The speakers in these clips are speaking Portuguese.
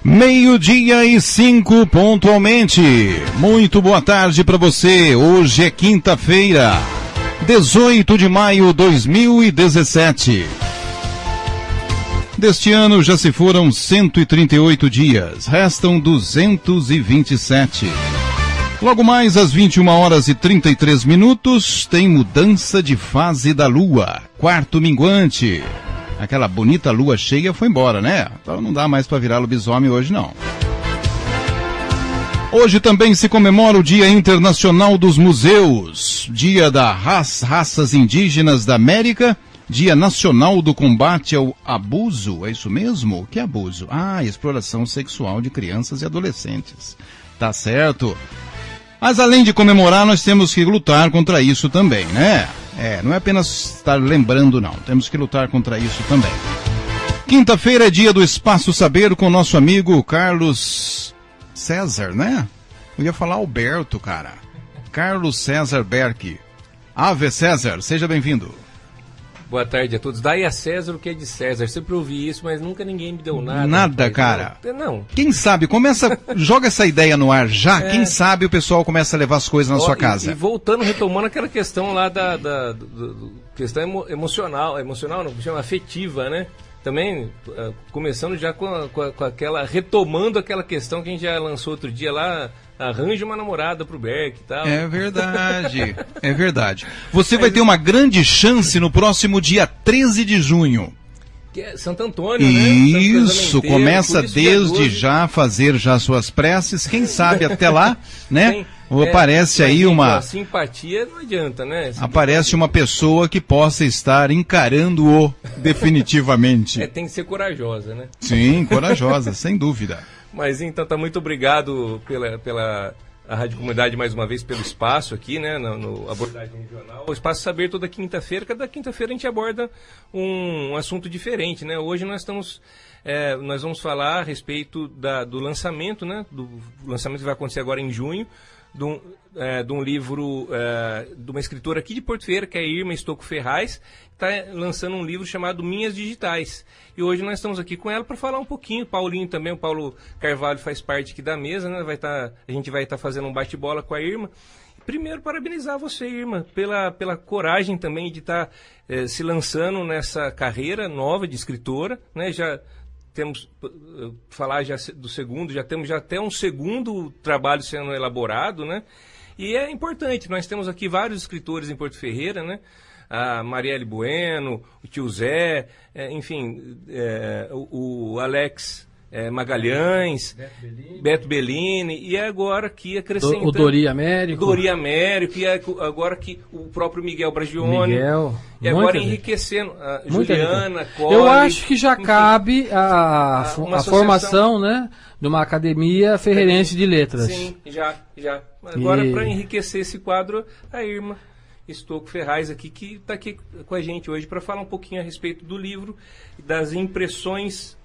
meio-dia e 5 pontualmente. Muito boa tarde para você. Hoje é quinta-feira, 18 de maio de 2017. Deste ano já se foram 138 dias, restam 227. Logo mais às 21h33, tem mudança de fase da Lua, quarto minguante. Aquela bonita lua cheia foi embora, né? Então não dá mais para virar lobisomem hoje, não. Hoje também se comemora o Dia Internacional dos Museus, Dia das Raças Indígenas da América, Dia Nacional do Combate ao Abuso. É isso mesmo? O que é abuso? Exploração sexual de crianças e adolescentes. Tá certo. Mas além de comemorar, nós temos que lutar contra isso também, né? Não é apenas estar lembrando, não. Temos que lutar contra isso também. Quinta-feira é dia do Espaço Saber com nosso amigo Carlos César, né? Eu ia falar Alberto, cara. Carlos César Berck. Ave César, seja bem-vindo. Boa tarde a todos. Dai a César o que é de César. Sempre ouvi isso, mas nunca ninguém me deu nada. Nada, cara. Não. Quem sabe, joga essa ideia no ar já, quem sabe o pessoal começa a levar as coisas na sua casa. E voltando, retomando aquela questão lá questão emocional não, chama afetiva, né? Também, começando já com aquela, retomando aquela questão que a gente já lançou outro dia lá, arranje uma namorada pro Berck e tal. É verdade, é verdade. Você vai ter uma grande chance no próximo dia 13 de junho. Que é Santo Antônio, Isso, né? Começa desde já a fazer já suas preces, quem sabe até lá, né? Aparece aí uma... A simpatia não adianta, né? Aparece uma pessoa que possa estar encarando-o definitivamente. Tem que ser corajosa, né? Sim, corajosa, sem dúvida. Mas então, muito obrigado pela a Rádio Comunidade mais uma vez pelo espaço aqui, né, no Abordagem Regional. O Espaço Saber toda quinta-feira. Cada quinta-feira a gente aborda um assunto diferente, né? Hoje nós vamos falar a respeito do lançamento, né? Do lançamento que vai acontecer agora em junho, de um livro de uma escritora aqui de Porto Ferreira, que é a Irma Estocco Ferraz, que está lançando um livro chamado Minhas Digitais. E hoje nós estamos aqui com ela para falar um pouquinho. O Paulinho também, o Paulo Carvalho faz parte aqui da mesa, né? A gente vai estar fazendo um bate-bola com a Irma. Primeiro, parabenizar você, Irma, pela coragem também de estar se lançando nessa carreira nova de escritora, né? Já temos falar já do segundo, já temos até um segundo trabalho sendo elaborado, né? E é importante, nós temos aqui vários escritores em Porto Ferreira, né? A Marielle Bueno, o Tio Zé, enfim, o Alex Magalhães, Beto Bellini, e agora aqui acrescentando... O Dori Américo, e agora que o próprio Miguel Bragione. E agora enriquecendo a Juliana, Cole, eu acho que já cabe a formação, né, de uma academia ferreirense de letras. Sim, já. Agora, para enriquecer esse quadro, a Irma Estocco Ferraz aqui, que está aqui com a gente hoje para falar um pouquinho a respeito do livro e das impressões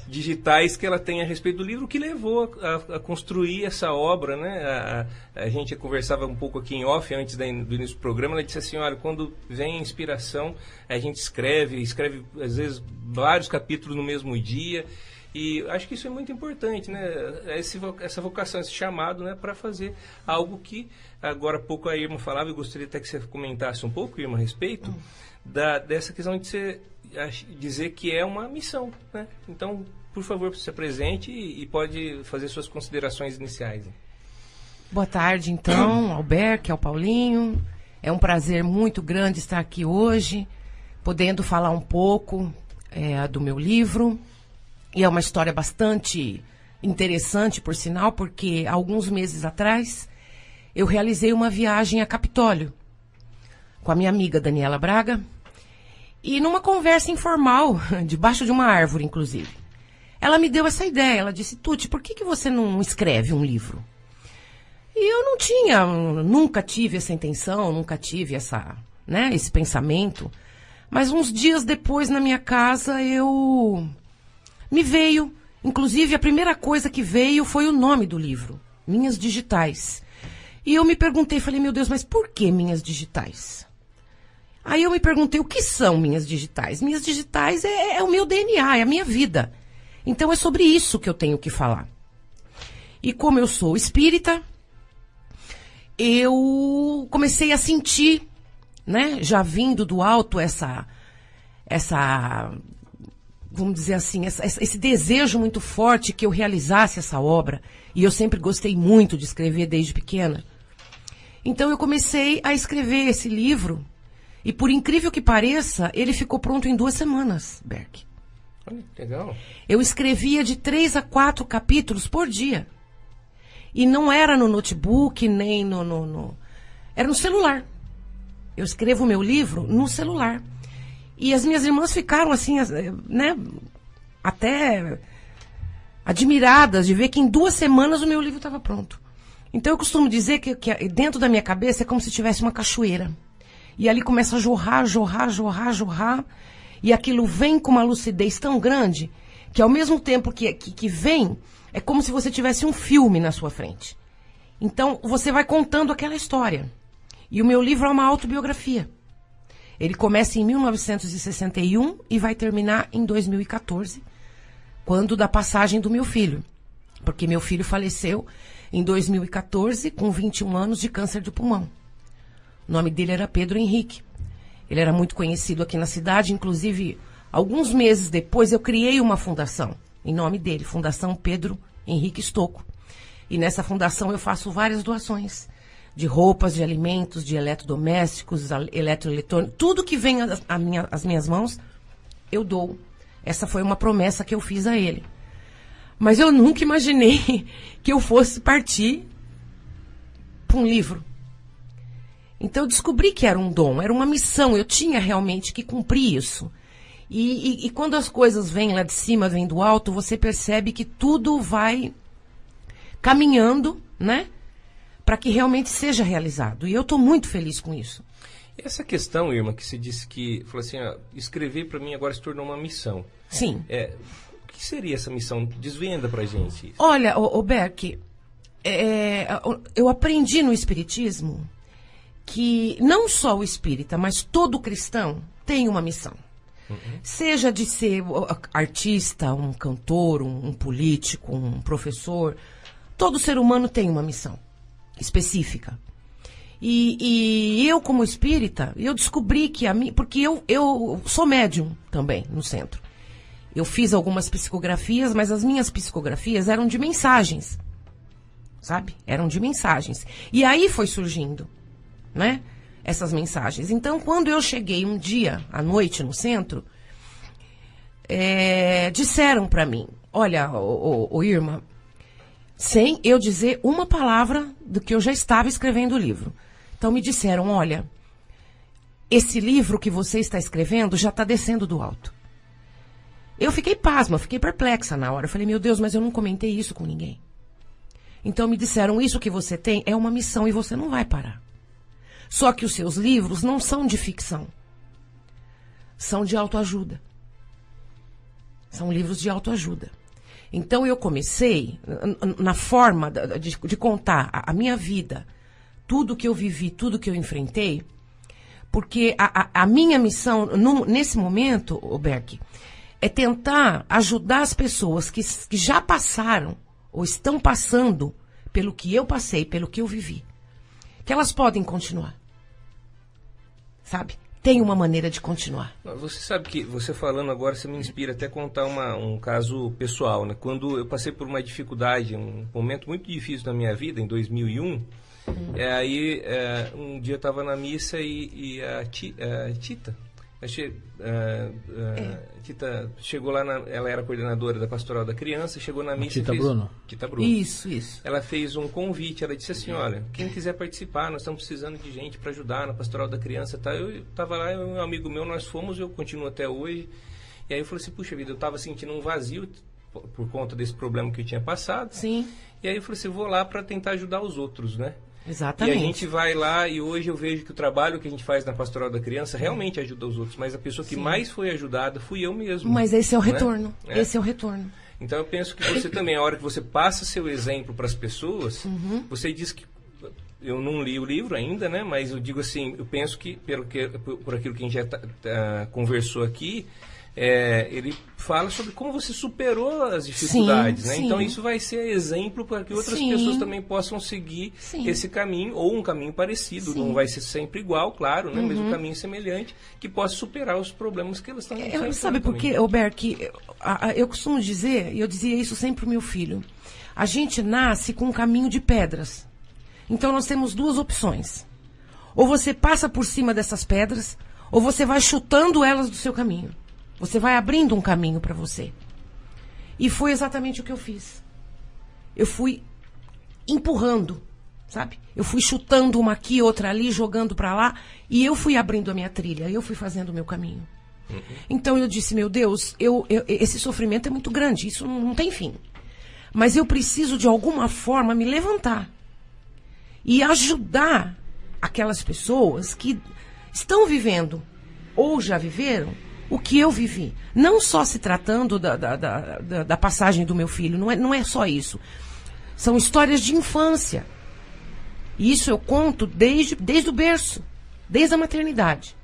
digitais que ela tem a respeito do livro, que levou a construir essa obra, né? A gente conversava um pouco aqui em off antes do início do programa. Ela disse assim: olha, quando vem a inspiração, a gente escreve às vezes vários capítulos no mesmo dia, e acho que isso é muito importante, né? Essa vocação, esse chamado, né, para fazer algo que agora há pouco a Irma falava. Eu gostaria até que você comentasse um pouco, Irma, a respeito dessa questão de você dizer que é uma missão, né? Então, por favor, se apresente e pode fazer suas considerações iniciais. Boa tarde, então, ao Berck, ao Paulinho. É um prazer muito grande estar aqui hoje, podendo falar um pouco do meu livro. E é uma história bastante interessante, por sinal, porque alguns meses atrás eu realizei uma viagem a Capitólio com a minha amiga Daniela Braga. E numa conversa informal, debaixo de uma árvore, inclusive, ela me deu essa ideia. Ela disse: Tuti, por que você não escreve um livro? E eu nunca tive essa intenção, nunca tive esse pensamento. Mas uns dias depois, na minha casa, me veio, inclusive a primeira coisa que veio foi o nome do livro, Minhas Digitais. E eu me perguntei, falei: meu Deus, mas por que Minhas Digitais? Aí eu me perguntei, o que são minhas digitais? Minhas digitais é o meu DNA, é a minha vida. Então é sobre isso que eu tenho que falar. E como eu sou espírita, eu comecei a sentir, né, já vindo do alto essa vamos dizer assim, esse desejo muito forte que eu realizasse essa obra. E eu sempre gostei muito de escrever desde pequena. Então eu comecei a escrever esse livro. E por incrível que pareça, ele ficou pronto em 2 semanas, Berk. Olha, legal. Eu escrevia de 3 a 4 capítulos por dia. E não era no notebook, nem era no celular. Eu escrevo o meu livro no celular. E as minhas irmãs ficaram assim, né, até admiradas de ver que em 2 semanas o meu livro estava pronto. Então eu costumo dizer que dentro da minha cabeça é como se tivesse uma cachoeira. E ali começa a jorrar, jorrar, jorrar, jorrar. E aquilo vem com uma lucidez tão grande que ao mesmo tempo que vem, é como se você tivesse um filme na sua frente. Então você vai contando aquela história. E o meu livro é uma autobiografia. Ele começa em 1961 e vai terminar em 2014, quando da passagem do meu filho. Porque meu filho faleceu em 2014 com 21 anos de câncer de pulmão. O nome dele era Pedro Henrique. Ele era muito conhecido aqui na cidade, inclusive, alguns meses depois eu criei uma fundação em nome dele, Fundação Pedro Henrique Stocco. E nessa fundação eu faço várias doações de roupas, de alimentos, de eletrodomésticos, eletroeletrônicos, tudo que vem às minhas mãos, eu dou. Essa foi uma promessa que eu fiz a ele. Mas eu nunca imaginei que eu fosse partir para um livro. Então eu descobri que era um dom, era uma missão, eu tinha realmente que cumprir isso. E quando as coisas vêm lá de cima, vêm do alto, você percebe que tudo vai caminhando, né? Para que realmente seja realizado. E eu estou muito feliz com isso. E essa questão, Irma, que você disse que, falou assim, ó, escrever para mim agora se tornou uma missão. Sim. O que seria essa missão? Desvenda para a gente. Olha, Berk, eu aprendi no Espiritismo que não só o espírita, mas todo cristão tem uma missão. Uhum. Seja de ser artista, um cantor, um político, um professor, todo ser humano tem uma missão específica. E eu, como espírita, eu descobri que porque eu sou médium também no centro. Eu fiz algumas psicografias, mas as minhas psicografias eram de mensagens, sabe? Eram de mensagens. E aí foi surgindo, né? Essas mensagens. Então, quando eu cheguei um dia, à noite, no centro, disseram para mim, olha, Irma, sem eu dizer uma palavra do que eu já estava escrevendo o livro. Então me disseram, olha, esse livro que você está escrevendo já está descendo do alto. Eu fiquei pasma, fiquei perplexa na hora. Eu falei, meu Deus, mas eu não comentei isso com ninguém. Então me disseram, isso que você tem é uma missão e você não vai parar. Só que os seus livros não são de ficção. São de autoajuda. São livros de autoajuda. Então eu comecei, na forma de contar a minha vida, tudo que eu vivi, tudo que eu enfrentei, porque a minha missão, nesse momento, Berk, é tentar ajudar as pessoas que já passaram ou estão passando pelo que eu passei, pelo que eu vivi. Que elas podem continuar. Sabe? Tem uma maneira de continuar. Você sabe que, você falando agora, você me inspira até a contar um caso pessoal, né? Quando eu passei por uma dificuldade, um momento muito difícil na minha vida, em 2001, aí um dia eu estava na missa e a Tita, Tita chegou lá, ela era coordenadora da Pastoral da Criança, chegou na missa Tita Bruno. Tita Bruno. Isso. Ela fez um convite, ela disse assim, olha, quem quiser participar, nós estamos precisando de gente para ajudar na Pastoral da Criança, tá? Eu estava lá, um amigo meu, nós fomos, eu continuo até hoje, e aí eu falei assim, puxa vida, eu estava sentindo um vazio por conta desse problema que eu tinha passado. Sim. E aí eu falei assim, vou lá para tentar ajudar os outros, né? Exatamente. E a gente vai lá e hoje eu vejo que o trabalho que a gente faz na Pastoral da Criança realmente ajuda os outros, mas a pessoa que mais foi ajudada fui eu mesmo. Mas esse é o retorno. Né? Esse é o retorno. Então eu penso que você também, a hora que você passa seu exemplo para as pessoas, você diz que eu não li o livro ainda, né? Mas eu digo assim, eu penso que por aquilo que a gente já conversou aqui, ele fala sobre como você superou as dificuldades, sim, né? sim. Então isso vai ser exemplo para que outras Sim. pessoas também possam seguir esse caminho, ou um caminho parecido. Não vai ser sempre igual, claro, né? Mas um caminho semelhante que possa superar os problemas que elas estão enfrentando. Sabe por quê, Alberto? Eu costumo dizer, e eu dizia isso sempre pro meu filho, a gente nasce com um caminho de pedras. Então nós temos duas opções. Ou você passa por cima dessas pedras, ou você vai chutando elas do seu caminho. Você vai abrindo um caminho para você. E foi exatamente o que eu fiz. Eu fui empurrando, sabe? Eu fui chutando uma aqui, outra ali, jogando para lá, e eu fui abrindo a minha trilha, eu fui fazendo o meu caminho. Então eu disse, meu Deus, esse sofrimento é muito grande, isso não tem fim. Mas eu preciso, de alguma forma, me levantar e ajudar aquelas pessoas que estão vivendo, ou já viveram, o que eu vivi. Não só se tratando da passagem do meu filho, não é só isso. São histórias de infância. E isso eu conto desde o berço, desde a maternidade.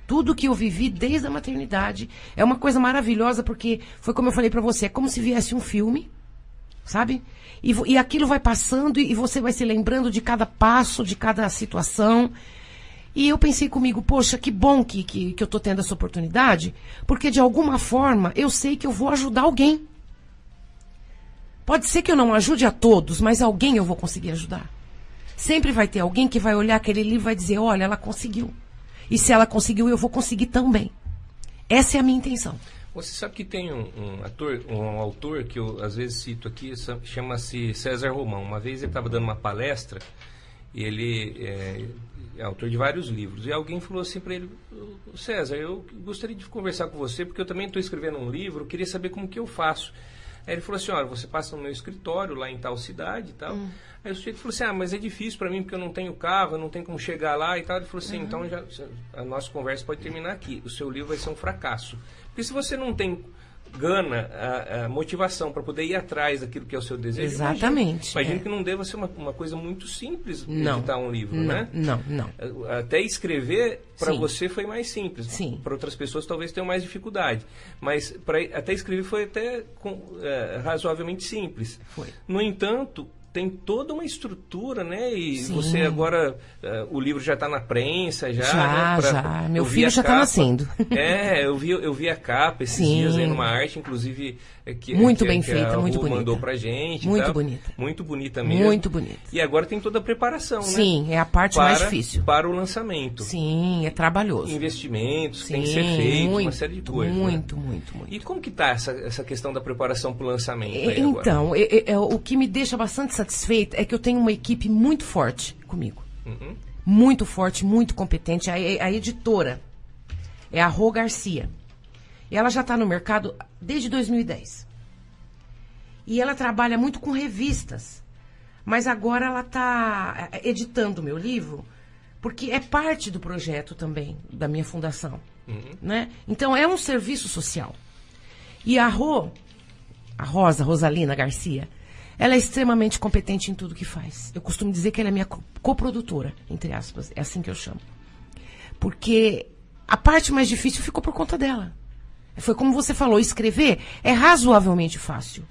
Tudo que eu vivi desde a maternidade é uma coisa maravilhosa, porque foi como eu falei pra você, é como se viesse um filme, sabe? E aquilo vai passando e você vai se lembrando de cada passo, de cada situação. E eu pensei comigo, poxa, que bom que eu tô tendo essa oportunidade, porque de alguma forma eu sei que eu vou ajudar alguém. Pode ser que eu não ajude a todos, mas alguém eu vou conseguir ajudar. Sempre vai ter alguém que vai olhar aquele livro e vai dizer, olha, ela conseguiu. E se ela conseguiu, eu vou conseguir também. Essa é a minha intenção. Você sabe que tem um autor que eu às vezes cito aqui, chama-se César Romão. Uma vez ele estava dando uma palestra e ele é autor de vários livros. E alguém falou assim para ele, César, eu gostaria de conversar com você porque eu também estou escrevendo um livro, eu queria saber como que eu faço. Aí ele falou assim, olha, você passa no meu escritório lá em tal cidade e tal. Aí o sujeito falou assim, mas é difícil para mim porque eu não tenho carro, eu não tenho como chegar lá e tal. Ele falou assim, então a nossa conversa pode terminar aqui. O seu livro vai ser um fracasso. Porque se você não tem gana, a motivação para poder ir atrás daquilo que é o seu desejo, exatamente. Imagino que não deva ser uma coisa muito simples editar um livro, né? Não. Até escrever, para você foi mais simples. Sim. Para outras pessoas talvez tenham mais dificuldade. Mas até escrever foi até razoavelmente simples. Foi. No entanto, tem toda uma estrutura, né? E você agora, o livro já está na prensa, já. Meu filho já está nascendo. Eu vi a capa esses dias aí numa arte, inclusive, muito bem feita, muito bonita. Mandou pra gente. Muito bonita. Muito bonita mesmo. Muito bonita. E agora tem toda a preparação, né? Sim, é a parte mais difícil. Para o lançamento. Sim, é trabalhoso. Investimentos, tem que ser feito, uma série de coisas. Muito. E como que está essa questão da preparação para o lançamento aí então, o que me deixa bastante satisfeita é que eu tenho uma equipe muito forte comigo. Muito forte, muito competente. A editora é a Rô Garcia. E ela já está no mercado desde 2010. E ela trabalha muito com revistas. Mas agora ela está editando o meu livro, porque é parte do projeto também, da minha fundação. Né? Então é um serviço social. E a Rosalina Garcia, ela é extremamente competente em tudo que faz. Eu costumo dizer que ela é minha coprodutora, entre aspas. É assim que eu chamo. Porque a parte mais difícil ficou por conta dela. Foi como você falou, escrever é razoavelmente fácil.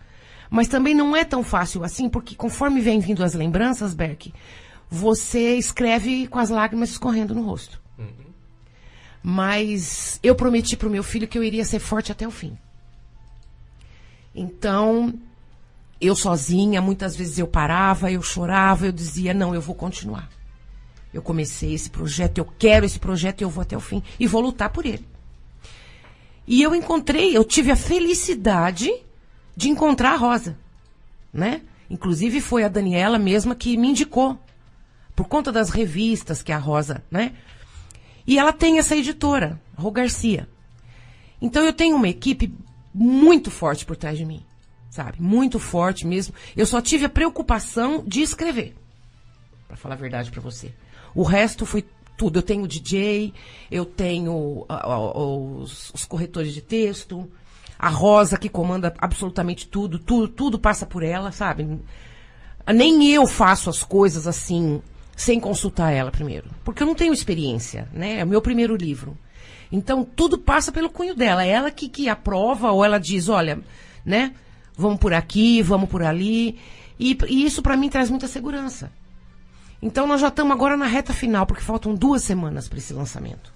Mas também não é tão fácil assim, porque conforme vem vindo as lembranças, Berk, você escreve com as lágrimas escorrendo no rosto. Mas eu prometi para o meu filho que eu iria ser forte até o fim. Então, eu sozinha, muitas vezes eu parava, eu chorava, eu dizia, não, eu vou continuar. Eu comecei esse projeto, eu quero esse projeto e eu vou até o fim. E vou lutar por ele. E eu tive a felicidade de encontrar a Rosa, né? Inclusive foi a Daniela mesma que me indicou, por conta das revistas que a Rosa, né? E ela tem essa editora, Rô Garcia. Então eu tenho uma equipe muito forte por trás de mim, sabe? Muito forte mesmo. Eu só tive a preocupação de escrever, para falar a verdade para você. O resto foi tudo. Eu tenho o DJ, eu tenho os corretores de texto, a Rosa que comanda absolutamente tudo passa por ela, sabe? Nem eu faço as coisas assim, sem consultar ela primeiro. Porque eu não tenho experiência, né? É o meu primeiro livro. Então, tudo passa pelo cunho dela. É ela que aprova, ou ela diz, olha, né? Vamos por aqui, vamos por ali. E isso, para mim, traz muita segurança. Então, nós já estamos agora na reta final, porque faltam 2 semanas para esse lançamento.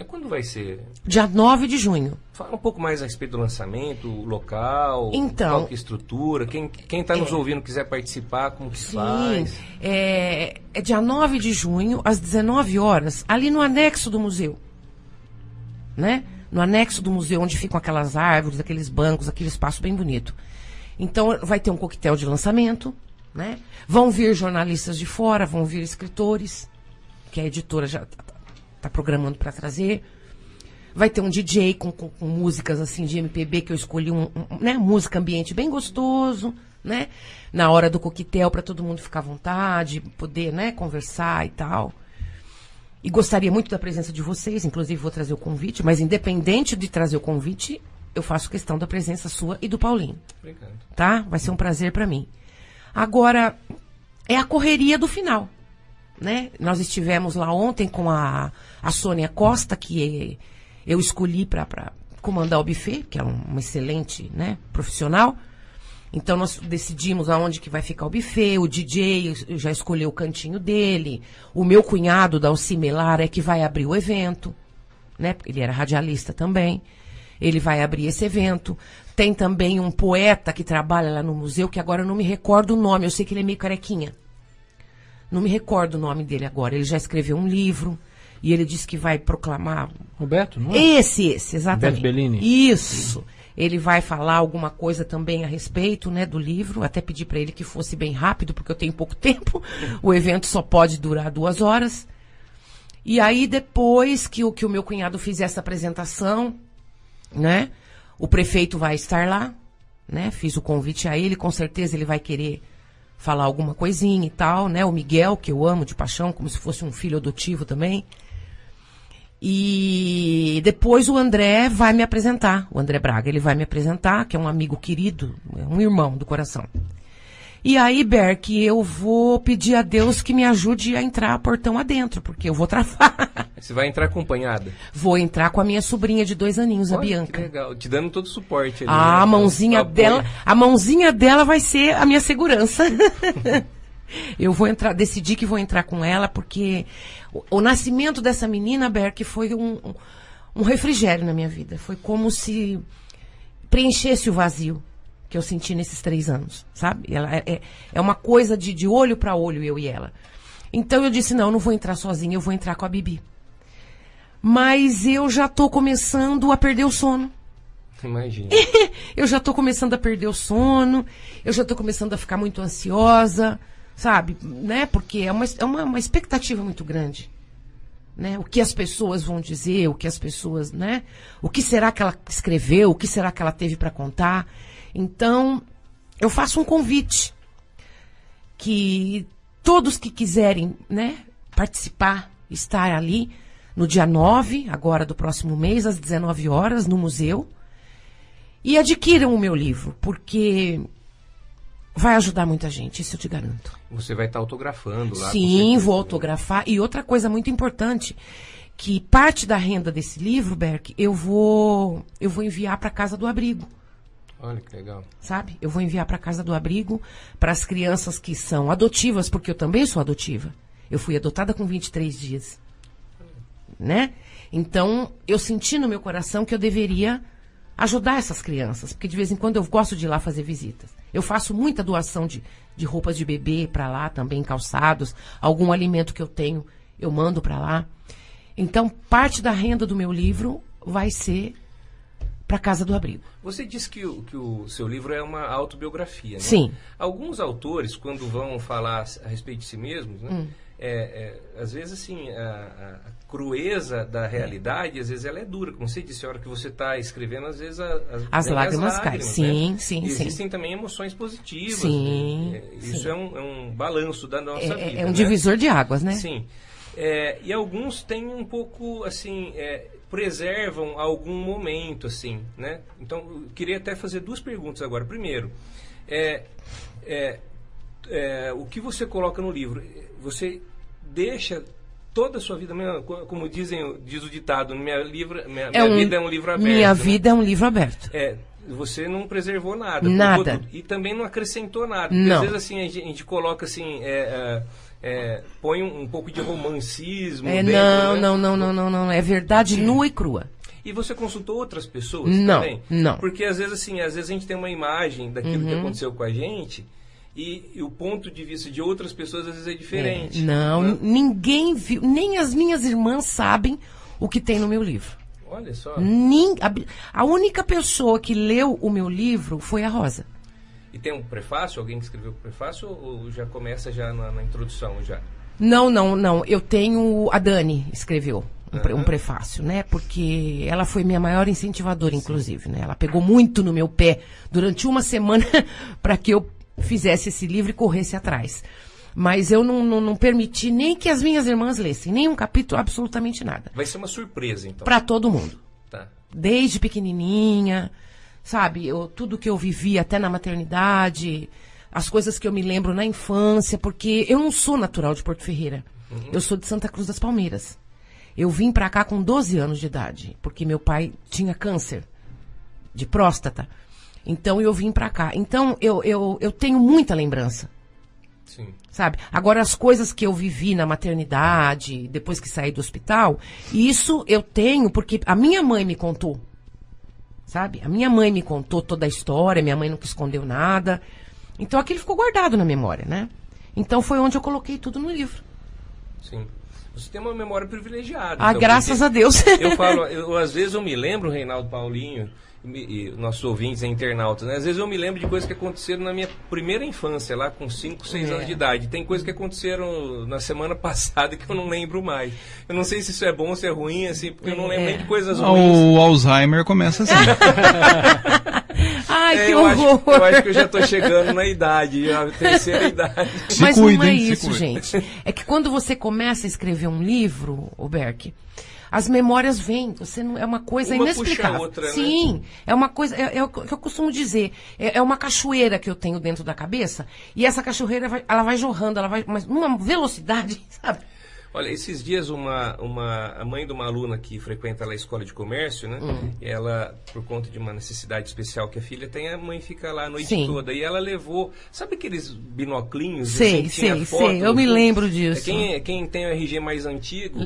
Quando vai ser? Dia 9 de junho. Fala um pouco mais a respeito do lançamento, o local, então, qual que é a estrutura. Quem está nos ouvindo quiser participar, como que faz? É dia 9 de junho, às 19 horas, ali no anexo do museu. Né? No anexo do museu, onde ficam aquelas árvores, aqueles bancos, aquele espaço bem bonito. Então, vai ter um coquetel de lançamento, né? Vão vir jornalistas de fora, vão vir escritores, que a editora já está programando para trazer. Vai ter um DJ com músicas assim de MPB, que eu escolhi né, música ambiente bem gostoso, né? Na hora do coquetel, para todo mundo ficar à vontade, poder, né, conversar e tal. E gostaria muito da presença de vocês, inclusive vou trazer o convite, mas independente de trazer o convite, eu faço questão da presença sua e do Paulinho. Obrigado. Tá? Vai ser um prazer para mim. Agora, é a correria do final. Né? Nós estivemos lá ontem com a Sônia Costa, que eu escolhi para comandar o buffet, que é uma excelente, né, profissional. Então nós decidimos aonde que vai ficar o buffet, o DJ já escolheu o cantinho dele, o meu cunhado, Dalci Melar, é que vai abrir o evento, né? Ele era radialista também. Ele vai abrir esse evento. Tem também um poeta que trabalha lá no museu, que agora eu não me recordo o nome, eu sei que ele é meio carequinha. Não me recordo o nome dele agora. Ele já escreveu um livro e ele disse que vai proclamar... Roberto, não é? Esse, exatamente. Roberto Bellini. Isso. Ele vai falar alguma coisa também a respeito, né, do livro. Até pedi para ele que fosse bem rápido, porque eu tenho pouco tempo. O evento só pode durar 2 horas. E aí, depois que o meu cunhado fizer essa apresentação, né, o prefeito vai estar lá, né? Fiz o convite a ele, com certeza ele vai querer falar alguma coisinha e tal, né? O Miguel, que eu amo de paixão, como se fosse um filho adotivo também. E depois o André vai me apresentar, o André Braga, ele vai me apresentar, que é um amigo querido, um irmão do coração. E aí, Berk, eu vou pedir a Deus que me ajude a entrar portão adentro, porque eu vou travar. Você vai entrar acompanhada? Vou entrar com a minha sobrinha de 2 aninhos, a Bianca. Que legal, te dando todo o suporte ali. A mãozinha dela vai ser a minha segurança. Eu vou entrar, decidi que vou entrar com ela, porque o nascimento dessa menina, Berk, foi um refrigério na minha vida. Foi como se preenchesse o vazio que eu senti nesses 3 anos, sabe? Ela é uma coisa de olho para olho, eu e ela. Então eu disse, não, eu não vou entrar sozinha, eu vou entrar com a Bibi. Mas eu já estou começando a perder o sono. Imagina. Eu já estou começando a perder o sono, eu já estou começando a ficar muito ansiosa, sabe? Né? Porque é uma expectativa muito grande. Né? O que as pessoas vão dizer, o que as pessoas, né? O que será que ela escreveu, o que será que ela teve para contar? Então, eu faço um convite que todos que quiserem, né, participar, estar ali no dia 9, agora do próximo mês, às 19 horas, no museu, e adquiram o meu livro, porque vai ajudar muita gente, isso eu te garanto. Você vai estar autografando lá? Sim, vou autografar. E outra coisa muito importante, que parte da renda desse livro, Berk, eu vou enviar para a Casa do Abrigo. Olha que legal. Sabe? Eu vou enviar para a Casa do Abrigo, para as crianças que são adotivas, porque eu também sou adotiva. Eu fui adotada com 23 dias. Né? Então, eu senti no meu coração que eu deveria ajudar essas crianças, porque de vez em quando eu gosto de ir lá fazer visitas. Eu faço muita doação de roupas de bebê para lá, também calçados, algum alimento que eu tenho, eu mando para lá. Então, parte da renda do meu livro vai ser para a Casa do Abrigo. Você disse que o seu livro é uma autobiografia, né? Sim. Alguns autores, quando vão falar a respeito de si mesmos, né, às vezes assim, a crueza da realidade, às vezes ela é dura. Como você disse, a hora que você está escrevendo, às vezes as lágrimas caem. Sim, né? sim, e sim. existem também emoções positivas. Sim. Né? Isso é um balanço da nossa vida. É um divisor de águas, né? Sim. E alguns têm um pouco, assim, preservam algum momento, assim, né? Então, eu queria até fazer 2 perguntas agora. Primeiro, o que você coloca no livro, você deixa toda a sua vida, como diz o ditado, minha vida é um livro aberto. Minha vida é um livro aberto. Você não preservou nada. Nada. E também não acrescentou nada. Porque Não. às vezes assim, a gente coloca assim, põe um pouco de romancismo. Não. É verdade nua e crua. E você consultou outras pessoas também? Não. Porque às vezes a gente tem uma imagem daquilo que aconteceu com a gente e o ponto de vista de outras pessoas às vezes é diferente. Não, ninguém viu, nem as minhas irmãs sabem o que tem no meu livro. Olha só. A única pessoa que leu o meu livro foi a Rosa. E tem um prefácio? Alguém que escreveu o prefácio ou já começa já na introdução já? Não. Eu tenho... A Dani escreveu um prefácio, né? Porque ela foi minha maior incentivadora, inclusive, né? Ela pegou muito no meu pé durante uma semana para que eu fizesse esse livro e corresse atrás. Mas eu não permiti nem que as minhas irmãs lessem, nem um capítulo, absolutamente nada. Vai ser uma surpresa, então. Para todo mundo. Tá. Desde pequenininha, sabe? Tudo que eu vivi até na maternidade, as coisas que eu me lembro na infância, porque eu não sou natural de Porto Ferreira. Eu sou de Santa Cruz das Palmeiras. Eu vim para cá com 12 anos de idade, porque meu pai tinha câncer de próstata. Então eu vim para cá. Então eu tenho muita lembrança. Sim. Sabe? Agora, as coisas que eu vivi na maternidade, depois que saí do hospital, isso eu tenho porque a minha mãe me contou. Sabe? A minha mãe me contou toda a história, minha mãe nunca escondeu nada. Então aquilo ficou guardado na memória, né? Então foi onde eu coloquei tudo no livro. Sim. Você tem uma memória privilegiada. Ah, então, graças a Deus. Eu falo, às vezes eu me lembro, Reinaldo Paulinho, e nossos ouvintes internautas, né? Às vezes eu me lembro de coisas que aconteceram na minha primeira infância, lá com 5, 6 anos de idade. Tem coisas que aconteceram na semana passada que eu não lembro mais. Eu não sei se isso é bom ou se é ruim, assim, porque eu não lembro nem de coisas ruins. O Alzheimer começa assim. Ai, que horror! Eu acho que eu já estou chegando na idade, a terceira idade. Mas não é isso, gente. É que quando você começa a escrever um livro, Berk, as memórias vêm. Você não, é uma coisa inexplicável. Puxa a outra, sim, né? É uma coisa. É o que eu costumo dizer. É uma cachoeira que eu tenho dentro da cabeça. E essa cachoeira ela vai jorrando, ela vai, mas numa velocidade, sabe? Olha, esses dias a mãe de uma aluna que frequenta lá a escola de comércio, né? Ela, por conta de uma necessidade especial que a filha tem, a mãe fica lá a noite toda. E ela levou, sabe aqueles binoclinhos? Sei. Eu me lembro disso. Quem tem o RG mais antigo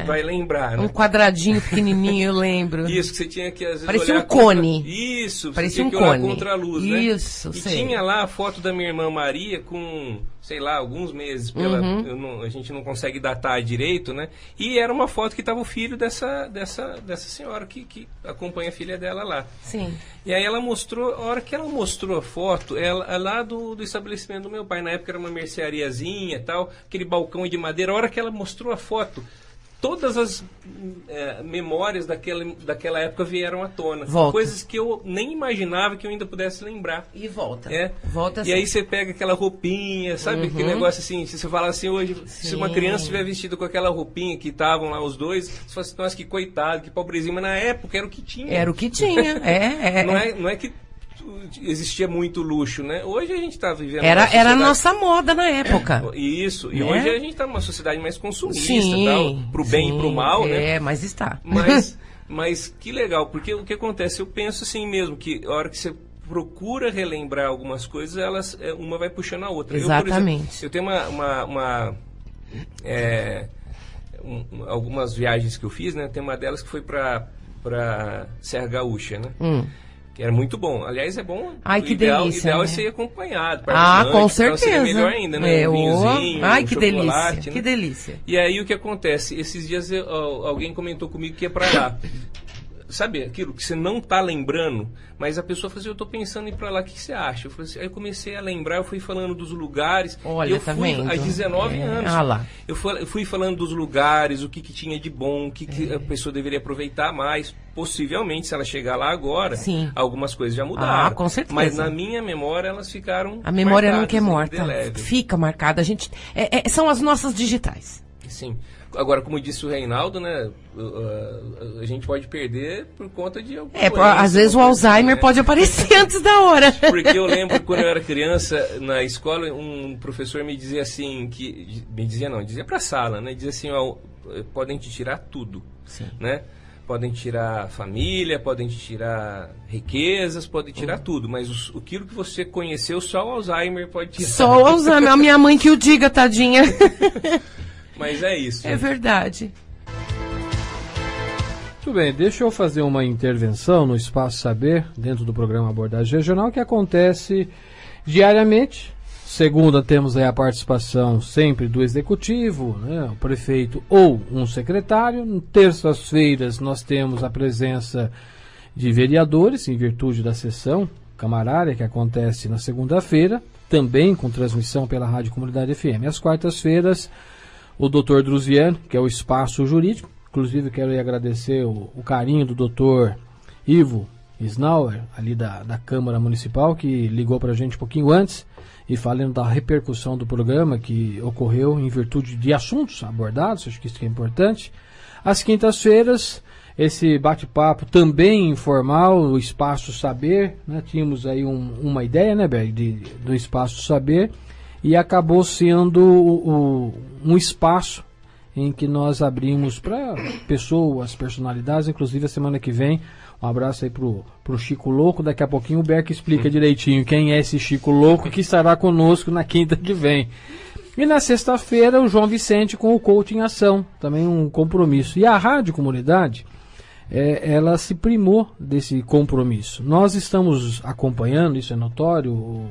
vai lembrar, né? Um quadradinho pequenininho, eu lembro. Isso, que você tinha que às vezes parecia olhar um cone. Isso, parecia você tinha que olhar contra a luz, né? Isso, e tinha lá a foto da minha irmã Maria com, sei lá, alguns meses. A gente não consegue datar direito, né? E era uma foto que estava o filho dessa senhora que acompanha a filha dela lá. Sim. E aí ela mostrou, a hora que ela mostrou a foto, ela lá do estabelecimento do meu pai, na época era uma merceariazinha e tal, aquele balcão de madeira, a hora que ela mostrou a foto, todas as memórias daquela época vieram à tona. Volta. Coisas que eu nem imaginava que eu ainda pudesse lembrar. E volta. Volta assim. E aí você pega aquela roupinha, sabe? Aquele negócio assim, se você falar assim hoje, se uma criança estiver vestida com aquela roupinha que estavam lá os dois, você fala assim, nossa, que coitado, que pobrezinho. Mas na época era o que tinha. Era o que tinha, Não é que existia muito luxo, né? Hoje a gente está vivendo... Era a nossa moda na época. Isso. E hoje a gente está numa sociedade mais consumista, pro bem e pro mal, né? Mas está. Mas que legal, porque o que acontece? Eu penso assim mesmo, que a hora que você procura relembrar algumas coisas, uma vai puxando a outra. Exatamente. Eu tenho algumas viagens que eu fiz, né? Tem uma delas que foi para Serra Gaúcha, né? Que era muito bom. Aliás, é bom. Ai, que delícia. O ideal né? é ser acompanhado. Com certeza. Então seria melhor ainda, né? Um vinhozinho, Ai, que delícia. Né? Que delícia. E aí o que acontece? Esses dias alguém comentou comigo que ia pra lá. Sabe aquilo que você não tá lembrando, mas a pessoa falou assim, eu tô pensando em ir pra lá, o que você acha? Eu falei assim, aí eu comecei a lembrar, eu fui falando dos lugares. Olha, tá vendo? Há 19 anos. Lá. Eu fui falando dos lugares, o que tinha de bom, o que a pessoa deveria aproveitar mais. Possivelmente, se ela chegar lá agora, algumas coisas já mudaram. Com certeza. Mas na minha memória, elas ficaram A memória marcadas, nunca é morta. indelével. Fica marcada. A gente, são as nossas digitais. Sim. Agora, como disse o Reinaldo, né, a gente pode perder por conta de alguma doença, às vezes o Alzheimer pode aparecer antes da hora. Porque eu lembro quando eu era criança, na escola, um professor me dizia assim, dizia pra sala, né, dizia assim, ó, podem te tirar tudo, Sim. né? Podem tirar família, podem te tirar riquezas, podem tirar tudo, mas aquilo que você conheceu, só o Alzheimer pode tirar. Só o Alzheimer, a minha mãe que o diga, tadinha. Mas é isso. É verdade. Muito bem, deixa eu fazer uma intervenção no Espaço Saber, dentro do programa Abordagem Regional, que acontece diariamente. Segunda, temos aí a participação sempre do executivo, né, o prefeito ou um secretário. Terças-feiras nós temos a presença de vereadores, em virtude da sessão camarária que acontece na segunda-feira, também com transmissão pela Rádio Comunidade FM. Às quartas-feiras, o Dr. Druziano, que é o Espaço Jurídico. Inclusive, quero agradecer o carinho do Dr. Ivo Snauer, ali da Câmara Municipal, que ligou para a gente um pouquinho antes e falando da repercussão do programa que ocorreu em virtude de assuntos abordados, acho que isso é importante. Às quintas-feiras, esse bate-papo também informal, o Espaço Saber, né? Tínhamos aí uma ideia, né, Berg, do Espaço Saber, e acabou sendo um espaço em que nós abrimos para pessoas, personalidades, inclusive a semana que vem. Um abraço aí pro Chico Louco. Daqui a pouquinho o Berk explica direitinho quem é esse Chico Louco que estará conosco na quinta que vem. E na sexta-feira o João Vicente com o Coaching Ação, também um compromisso. E a Rádio Comunidade, ela se primou desse compromisso. Nós estamos acompanhando, isso é notório.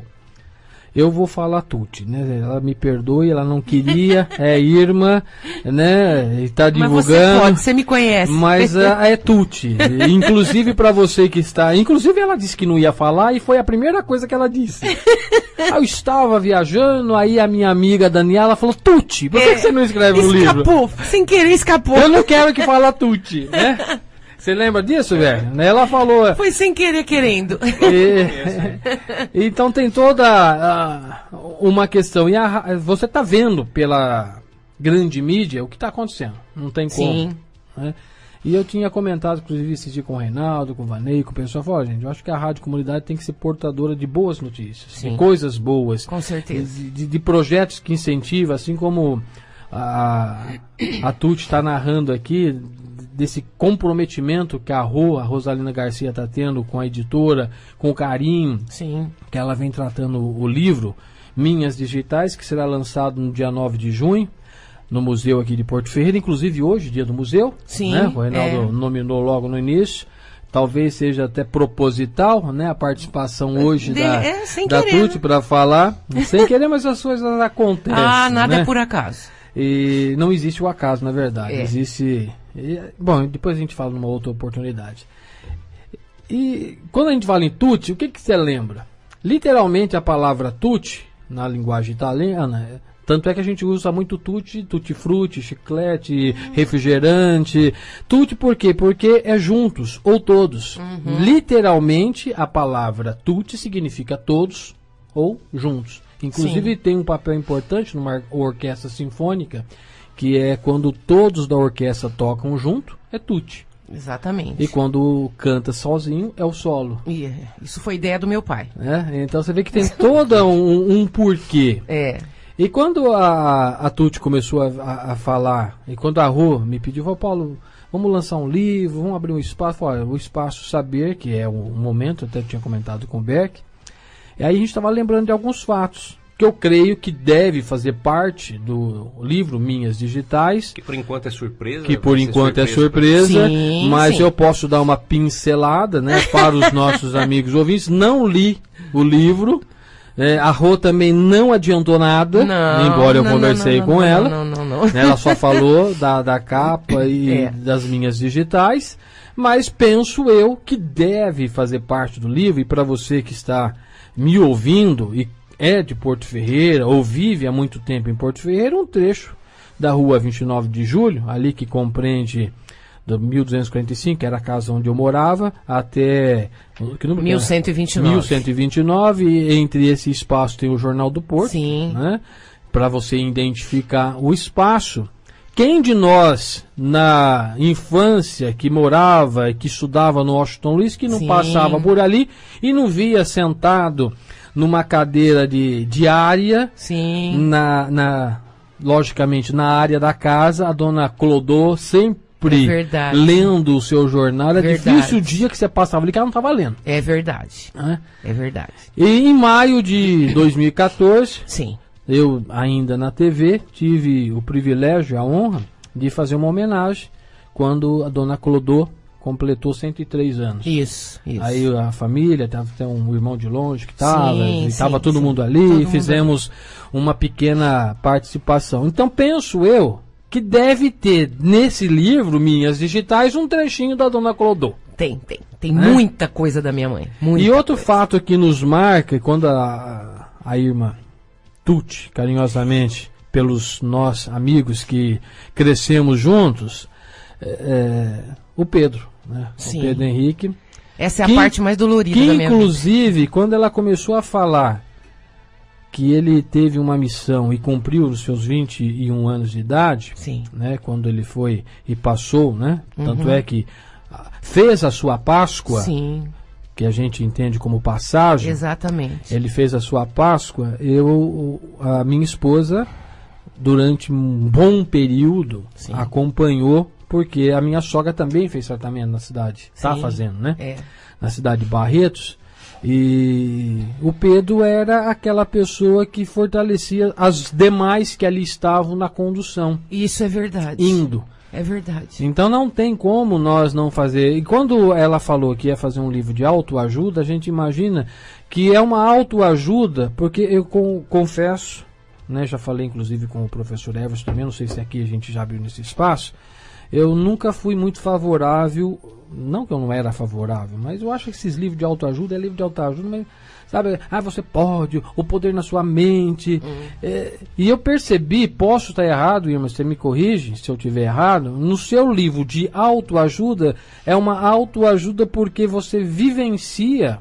Eu vou falar Tuti, né? Ela me perdoe, ela não queria, é Irma, né? Está divulgando. Mas você pode, você me conhece. Mas é Tuti. Inclusive para você que está. Inclusive ela disse que não ia falar e foi a primeira coisa que ela disse. Eu estava viajando, aí a minha amiga Daniela falou: Tuti, por que você não escreve um livro? Escapou, sem querer escapou. Eu não quero que fale Tuti, né? Você lembra disso, velho? Ela falou... Foi sem querer querendo. Então tem toda uma questão. E você está vendo pela grande mídia o que está acontecendo. Não tem como. Sim. Né? E eu tinha comentado, inclusive, esse dia com o Reinaldo, com o Vanei, com o pessoal. Falou, gente, eu acho que a Rádio Comunidade tem que ser portadora de boas notícias. Sim. De coisas boas. Com certeza. De projetos que incentivam, assim como a Tuti está narrando aqui, desse comprometimento que a Rosalina Garcia está tendo com a editora, com o carinho. Sim. Que ela vem tratando o livro Minhas Digitais, que será lançado no dia 9 de junho, no museu aqui de Porto Ferreira, inclusive hoje, dia do museu. Sim. Né? O Reinaldo nominou logo no início. Talvez seja até proposital, né, a participação hoje da Tuti para falar. Sem querer, mas as coisas acontecem. Nada né? É por acaso. E não existe o acaso, na verdade. Existe... Bom, depois a gente fala numa outra oportunidade. E quando a gente fala em Tuti, o que você lembra? Literalmente a palavra Tuti, na linguagem italiana, tanto é que a gente usa muito Tutti, tutti-frutti, chiclete, refrigerante. Tutti por quê? Porque é juntos, ou todos. Literalmente a palavra Tutti significa todos ou juntos. Inclusive tem um papel importante numa orquestra sinfônica, que é quando todos da orquestra tocam junto, é Tutti. Exatamente. E quando canta sozinho, é o solo. Isso foi ideia do meu pai. Então você vê que tem todo um porquê. E quando a Tuti começou a falar, e quando a Rô me pediu, falou, Paulo, vamos lançar um livro, vamos abrir um espaço, falei, o Espaço Saber, que é um momento, até tinha comentado com o Beck, e aí a gente estava lembrando de alguns fatos, que eu creio que deve fazer parte do livro Minhas Digitais. Que por enquanto é surpresa. Que por enquanto é surpresa, sim, mas sim. Eu posso dar uma pincelada, né, para os nossos amigos ouvintes. Não li o livro. A Rô também não adiantou nada, embora eu conversei com ela. Não. Ela só falou da capa e das Minhas Digitais, mas penso eu que deve fazer parte do livro. E para você que está me ouvindo e é de Porto Ferreira ou vive há muito tempo em Porto Ferreira, um trecho da rua 29 de Julho, ali que compreende do 1245, que era a casa onde eu morava, até... Que número 1129. 1129, e entre esse espaço tem o Jornal do Porto. Sim. Né, para você identificar o espaço, Quem de nós, na infância, que morava, que estudava no Washington Luiz, que não Sim. passava por ali e não via sentado numa cadeira de área, Sim. logicamente na área da casa, a dona Clodô sempre É verdade. lendo o seu jornal. Era Verdade. difícil o dia que você passava ali que ela não estava lendo. É verdade. Né? É verdade. E em maio de 2014, Sim. eu ainda na TV tive o privilégio, a honra de fazer uma homenagem quando a dona Clodô completou 103 anos. Isso. Aí a família, tava até um irmão de longe que estava, Sim, e estava sim, todo sim. mundo ali, Todo e mundo fizemos uma pequena participação. Então penso eu que deve ter nesse livro, Minhas Digitais, um trechinho da dona Clodô. Tem muita coisa da minha mãe. Muita E outro coisa. fato que nos marca, quando a irmã Tuti, carinhosamente, pelos nós amigos que crescemos juntos, o Pedro, né? Sim. O Pedro Henrique, Essa é a parte mais dolorida da que minha vida. inclusive, quando ela começou a falar que ele teve uma missão e cumpriu os seus 21 anos de idade, Sim. né? Quando ele foi e passou, né? Tanto Uhum. é que fez a sua Páscoa, Sim, que a gente entende como passagem. exatamente. Ele fez a sua Páscoa. A minha esposa, durante um bom período, Sim. acompanhou, porque a minha sogra também fez tratamento na cidade. Está Sim. fazendo, né? É. Na cidade de Barretos. E o Pedro era aquela pessoa que fortalecia as demais que ali estavam na condução, Isso é verdade. indo. É verdade. Então não tem como nós não fazer. E quando ela falou que ia fazer um livro de autoajuda, a gente imagina que é uma autoajuda, porque eu confesso, né, já falei inclusive com o professor Everson também, não sei se aqui a gente já abriu nesse espaço, eu nunca fui muito favorável, não que eu não era favorável, mas eu acho que esses livros de autoajuda é livro de autoajuda, mas sabe, você pode, o poder na sua mente. E eu percebi, posso estar errado, Irma, você me corrige se eu estiver errado, no seu livro de autoajuda, é uma autoajuda porque você vivencia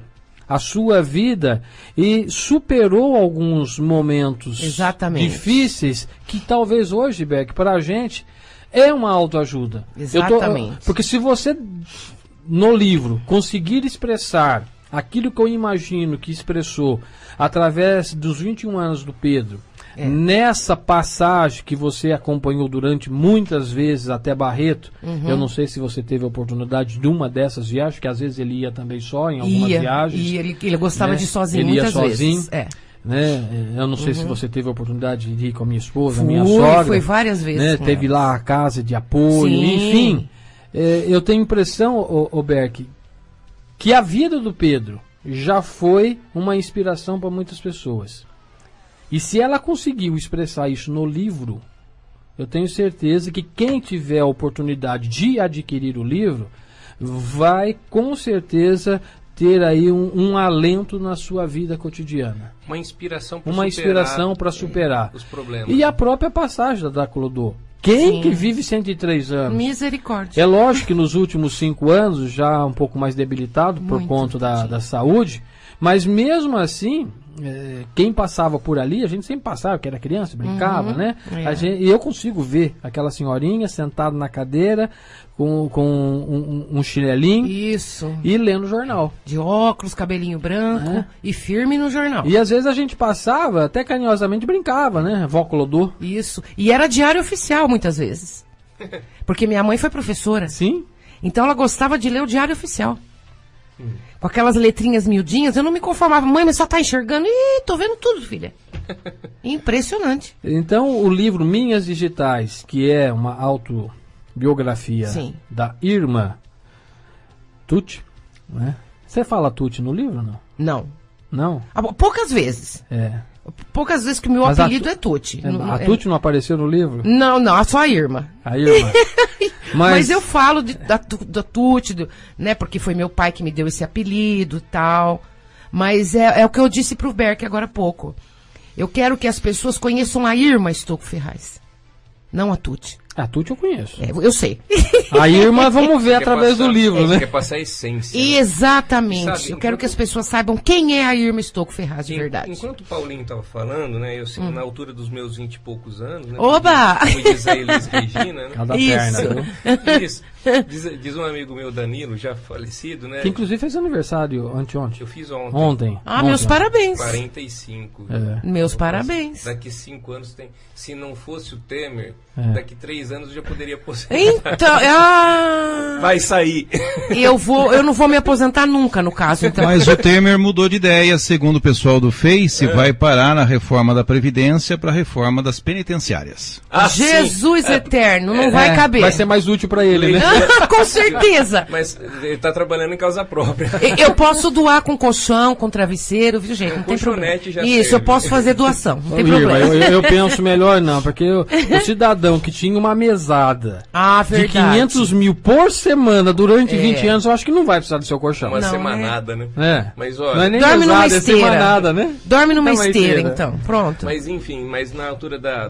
a sua vida e superou alguns momentos Exatamente. difíceis que talvez hoje, Beck, para a gente é uma autoajuda. Exatamente. Porque se você, no livro, conseguir expressar aquilo que eu imagino que expressou através dos 21 anos do Pedro, nessa passagem que você acompanhou durante muitas vezes até Barreto, eu não sei se você teve a oportunidade de uma dessas viagens, que às vezes ele ia também só em algumas viagens. E ele gostava né? de ir sozinho Ele ia muitas sozinho. vezes. É. Né? Eu não sei se você teve a oportunidade de ir com a minha esposa, a Fui, minha sogra. foi várias vezes Né? com Teve ela. lá a casa de apoio, Sim. enfim. Eu tenho impressão, ô Berk, que a vida do Pedro já foi uma inspiração para muitas pessoas. E se ela conseguiu expressar isso no livro, eu tenho certeza que quem tiver a oportunidade de adquirir o livro vai com certeza ter aí um alento na sua vida cotidiana. Uma inspiração para Uma inspiração para superar. os problemas. E a própria passagem da Clodô. Quem Sim. que vive 103 anos? Misericórdia. É lógico que nos últimos 5 anos, já um pouco mais debilitado por Muito, conta tadinho. da saúde, mas mesmo assim, quem passava por ali, a gente sempre passava, que era criança, brincava, né? E eu consigo ver aquela senhorinha sentada na cadeira, com um chinelinho Isso. e lendo jornal. De óculos, cabelinho branco e firme no jornal. E às vezes a gente passava, até carinhosamente brincava, né? Vó Clodô. Isso. E era diário oficial muitas vezes. Porque minha mãe foi professora. Sim. Então ela gostava de ler o diário oficial. Com aquelas letrinhas miudinhas, eu não me conformava. Mãe, mas só tá enxergando? Ih, tô vendo tudo, filha. Impressionante. Então, o livro Minhas Digitais, que é uma autobiografia Sim. da Irma Tuti, né? Você fala Tuti no livro, não? Não. Não? Poucas vezes. É. Poucas vezes que o meu Mas a apelido é Tuti. A Tuti não apareceu no livro? Não, só a Irma. A Irma. Mas eu falo da Tuti, né? Porque foi meu pai que me deu esse apelido e tal. Mas é o que eu disse pro Berk agora há pouco. Eu quero que as pessoas conheçam a Irma Estouco Ferraz. Não a Tuti. A Tuti eu conheço. Eu sei. A Irma, vamos ver através do livro, né? Quer passar a essência. Exatamente. Sabe, eu quero que as pessoas saibam quem é a Irma Stocco Ferraz de verdade. Enquanto o Paulinho estava falando, né? Eu sei, na altura dos meus 20 e poucos anos, né? Oba! Como diz a Elis Regina, né? Cada Isso. perna, viu? Isso. Diz um amigo meu, Danilo, já falecido, né? Que inclusive fez aniversário anteontem. Eu fiz ontem. Ontem. Meus parabéns. 45. É. Meus parabéns. Daqui 5 anos tem. Se não fosse o Temer, É. daqui 3 anos eu já poderia aposentar. Então, Vai sair. eu não vou me aposentar nunca, no caso. Então. Mas o Temer mudou de ideia, segundo o pessoal do Face, vai parar na reforma da Previdência para a reforma das penitenciárias. Jesus eterno, não vai caber. Vai ser mais útil pra ele, né? Com certeza. Mas ele tá trabalhando em causa própria. Eu posso doar com colchão, com travesseiro, viu, gente? Não tem colchonete problema. já Isso, serve. eu posso fazer doação, não tem Ô, Irma, problema. eu penso melhor não, porque o cidadão que tinha uma mesada de Verdade. 500 mil por semana durante 20 anos, eu acho que não vai precisar do seu colchão. Uma Não, semanada, né? É. Mas Não olha, é nem Dorme numa mesada, é esteira. semanada, né? Dorme numa Numa esteira, esteira. então. Pronto. mas enfim, mas na altura da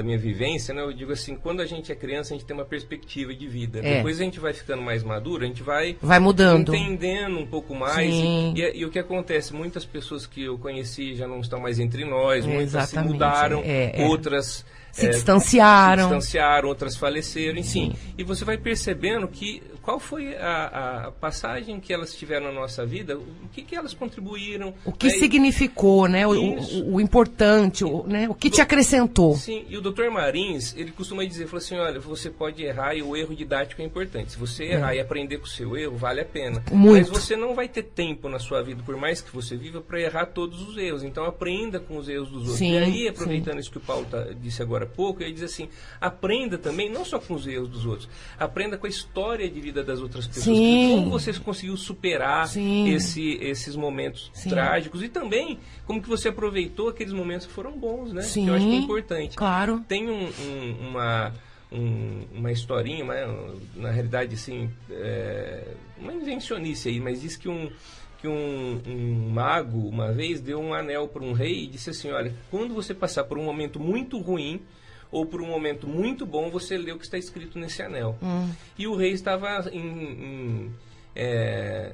minha vivência, né, eu digo assim, quando a gente é criança, a gente tem uma perspectiva de vida. É. Depois a gente vai ficando mais maduro, a gente vai Mudando. entendendo um pouco mais. Sim. E o que acontece? Muitas pessoas que eu conheci já não estão mais entre nós, muitas se Exatamente, mudaram, é. outras Se distanciaram. se distanciaram, outras faleceram, enfim. E você vai percebendo que qual foi a passagem que elas tiveram na nossa vida, o que elas contribuíram. O que né? significou, né? Isso. O importante, né? O que te acrescentou. Sim, e o Dr. Marins, ele costuma dizer, falou assim, olha, você pode errar e o erro didático é importante. Se você errar e aprender com o seu erro, vale a pena. Muito. Mas você não vai ter tempo na sua vida, por mais que você viva, para errar todos os erros. Então aprenda com os erros dos outros. Sim, e aí, aproveitando isso que o Paulo disse agora há pouco, ele diz assim, aprenda também, não só com os erros dos outros, aprenda com a história de vida das outras pessoas. Sim. Como você conseguiu superar Sim. esses momentos Sim. trágicos e também como que você aproveitou aqueles momentos que foram bons, né? Sim. Que eu acho que é importante. Claro. Tem uma historinha, na realidade, assim, uma invencionice aí, mas diz que um mago, uma vez, deu um anel para um rei e disse assim, olha, quando você passar por um momento muito ruim ou por um momento muito bom, você lê o que está escrito nesse anel. E o rei estava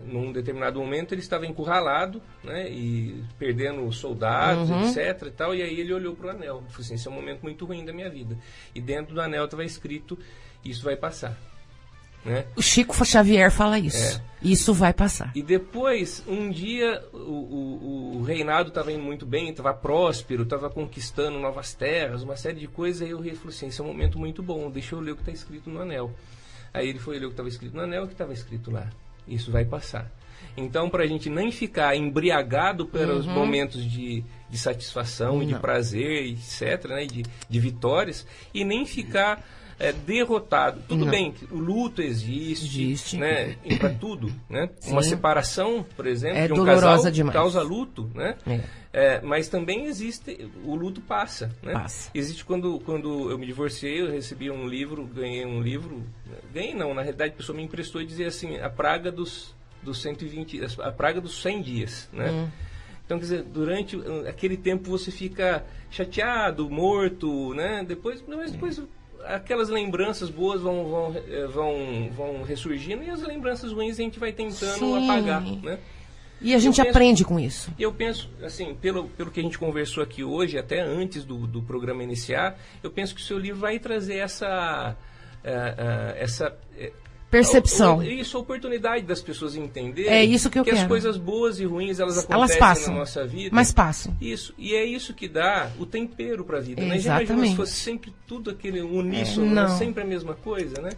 num determinado momento ele estava encurralado, né, e perdendo soldados, etc e tal, e aí ele olhou para o anel e falou assim, esse é um momento muito ruim da minha vida, e dentro do anel estava escrito, isso vai passar, né? O Chico Xavier fala isso. Isso vai passar. E depois, um dia, o reinado estava indo muito bem, estava próspero, estava conquistando novas terras, uma série de coisas, aí o rei falou assim, esse é um momento muito bom, deixa eu ler o que está escrito no anel. Aí ele foi ler o que estava escrito no anel, o que estava escrito lá. Isso vai passar. Então, para a gente nem ficar embriagado pelos momentos de satisfação, de prazer, etc., né, de vitórias, e nem ficar derrotado. Tudo bem, o luto existe. Né, para tudo. Né? Uma separação, por exemplo, de um dolorosa casal demais. causa luto, né? Mas também existe, o luto passa, né? Passa. Existe quando eu me divorciei, eu recebi um livro, ganhei um livro, ganhei não, na realidade a pessoa me emprestou e dizia assim, a praga dos 120, a praga dos 100 dias, né? Então, quer dizer, durante aquele tempo você fica chateado, morto, né? Depois aquelas lembranças boas vão ressurgindo e as lembranças ruins a gente vai tentando apagar, né? E a gente aprende com isso. Eu penso, assim, pelo que a gente conversou aqui hoje, até antes do programa iniciar, eu penso que o seu livro vai trazer essa percepção. Isso, a oportunidade das pessoas entenderem É isso que eu quero. as coisas boas e ruins, elas acontecem passam, na nossa vida. mas passam. Isso, e é isso que dá o tempero para a vida. Né? Já Exatamente. imaginou se fosse sempre tudo aquele uníssono, né? Sempre a mesma coisa, né?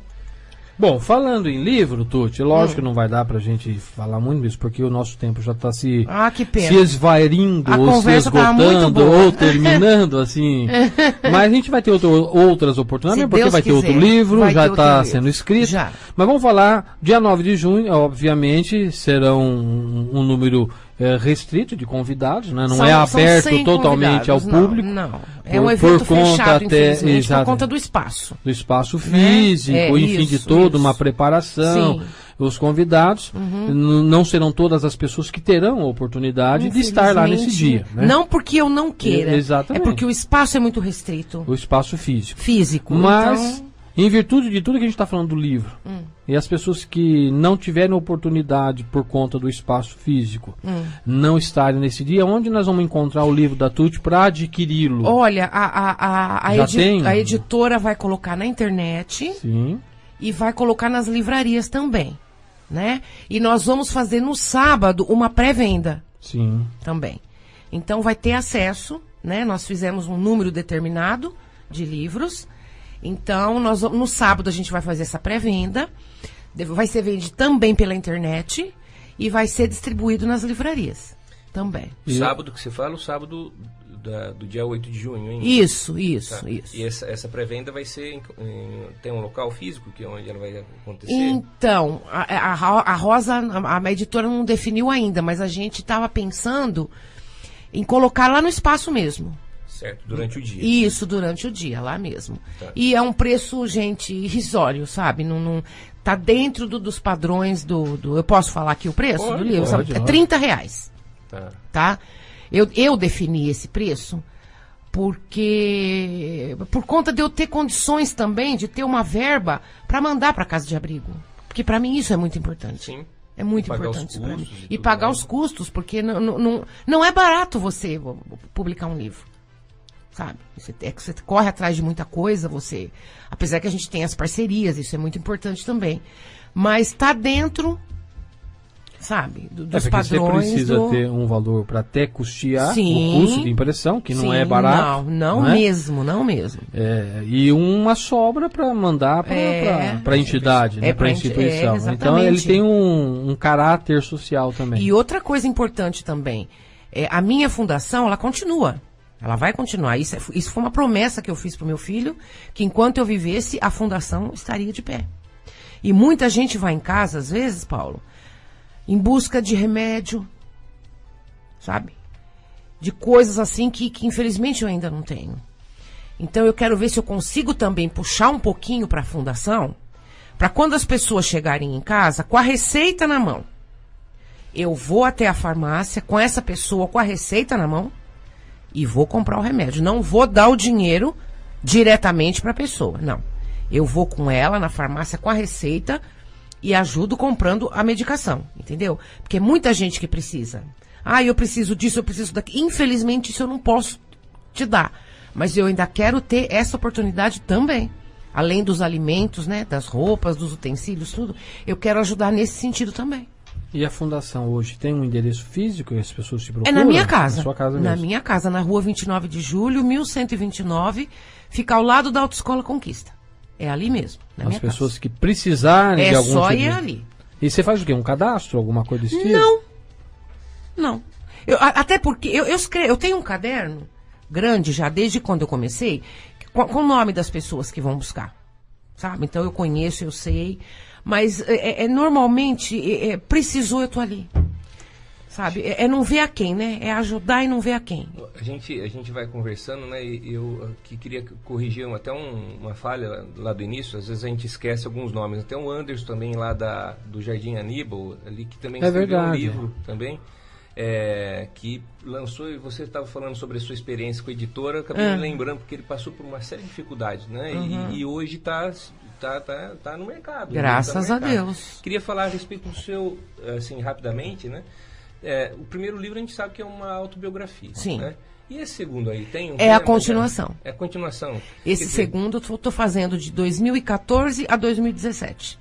Bom, falando em livro, Tuti, lógico que não vai dar pra gente falar muito disso, porque o nosso tempo já está se que pena. se esvairindo, A ou se conversa tá muito esgotando, boa. ou terminando, assim. Mas a gente vai ter outras oportunidades, Se porque Deus vai ter outro quiser, livro, vai já ter outro está livro. sendo escrito. Já. Mas vamos falar, dia 9 de junho, obviamente, serão um número restrito de convidados, né? Não São é aberto 100 totalmente ao convidados, público. Não. É um evento fechado, infelizmente, por conta do espaço. Do espaço físico, enfim, de toda uma preparação. Sim. Os convidados não serão todas as pessoas que terão a oportunidade de estar lá nesse dia. Né? Não porque eu não queira. Exatamente. É porque o espaço é muito restrito. O espaço físico. Físico. Mas então, Em virtude de tudo que a gente está falando do livro, e as pessoas que não tiverem oportunidade por conta do espaço físico, não estarem nesse dia, onde nós vamos encontrar o livro da Tuti para adquiri-lo? Olha, a editora vai colocar na internet. Sim. E vai colocar nas livrarias também, né? E nós vamos fazer no sábado uma pré-venda. Sim. Também. Então vai ter acesso, né? Nós fizemos um número determinado de livros. Então, no sábado a gente vai fazer essa pré-venda. Vai ser vendido também pela internet e vai ser distribuído nas livrarias também. O sábado que você fala, o sábado do dia 8 de junho, hein? Isso. Tá. E essa pré-venda vai ser tem um local físico onde ela vai acontecer? Então, a Rosa, a editora não definiu ainda, mas a gente estava pensando em colocar lá no espaço mesmo. Certo, durante o dia. Isso, durante o dia, lá mesmo. Tá. E é um preço, gente, irrisório, sabe? Não tá dentro dos padrões do... Eu posso falar aqui o preço do livro? Pode, é R$30. Tá? Eu defini esse preço porque... Por conta de eu ter condições também de ter uma verba para mandar para casa de abrigo. Porque para mim isso é muito importante. Sim. É muito importante isso para mim. E pagar os custos, porque não é barato você publicar um livro. Sabe? Você corre atrás de muita coisa, apesar que a gente tem as parcerias, isso é muito importante também. Mas está dentro, sabe, dos padrões. Você precisa ter um valor para até custear o custo de impressão, que não é barato. Não mesmo. E uma sobra para mandar para a entidade, para a instituição. Então ele tem um caráter social também. E outra coisa importante também, a minha fundação, ela continua. Ela vai continuar. Isso foi uma promessa que eu fiz para o meu filho, que enquanto eu vivesse, a fundação estaria de pé. E muita gente vai em casa, às vezes, Paulo, em busca de remédio, sabe? De coisas assim que infelizmente eu ainda não tenho. Então eu quero ver se eu consigo também puxar um pouquinho para a fundação, para quando as pessoas chegarem em casa, com a receita na mão. Eu vou até a farmácia com essa pessoa com a receita na mão, e vou comprar o remédio. Não vou dar o dinheiro diretamente para a pessoa, não. Eu vou com ela na farmácia com a receita e ajudo comprando a medicação, entendeu? Porque muita gente que precisa. Eu preciso disso, eu preciso daquilo. Infelizmente, isso eu não posso te dar. Mas eu ainda quero ter essa oportunidade também. Além dos alimentos, né? Das roupas, dos utensílios, tudo. Eu quero ajudar nesse sentido também. E a fundação hoje tem um endereço físico e as pessoas te procuram? É na minha casa. Na sua casa mesmo? Na minha casa, na rua 29 de julho, 1129, fica ao lado da Autoescola Conquista. É ali mesmo, na minha casa. As pessoas que precisarem de algum tipo... É só tipo ir ali. E você faz o quê? Um cadastro? Alguma coisa desse tipo? Não. Até porque eu tenho um caderno grande já, desde quando eu comecei, com o nome das pessoas que vão buscar. Sabe? Então eu conheço, eu sei... Mas normalmente, precisou, eu tô ali. Sabe? Não ver a quem, né? É ajudar e não ver a quem. A gente vai conversando, né? E eu aqui queria corrigir até uma falha lá do início. Às vezes a gente esquece alguns nomes. Até o Anderson também lá do Jardim Aníbal, ali que também escreveu um livro também. Que lançou, e você estava falando sobre a sua experiência com a editora, acabei me lembrando, porque ele passou por uma série de dificuldades, né? E hoje está no mercado. Graças a Deus. Queria falar a respeito do seu, assim, rapidamente, né? O primeiro livro a gente sabe que é uma autobiografia. Sim. Né? E esse segundo aí tem a continuação. É a continuação. Esse segundo eu estou fazendo de 2014 a 2017.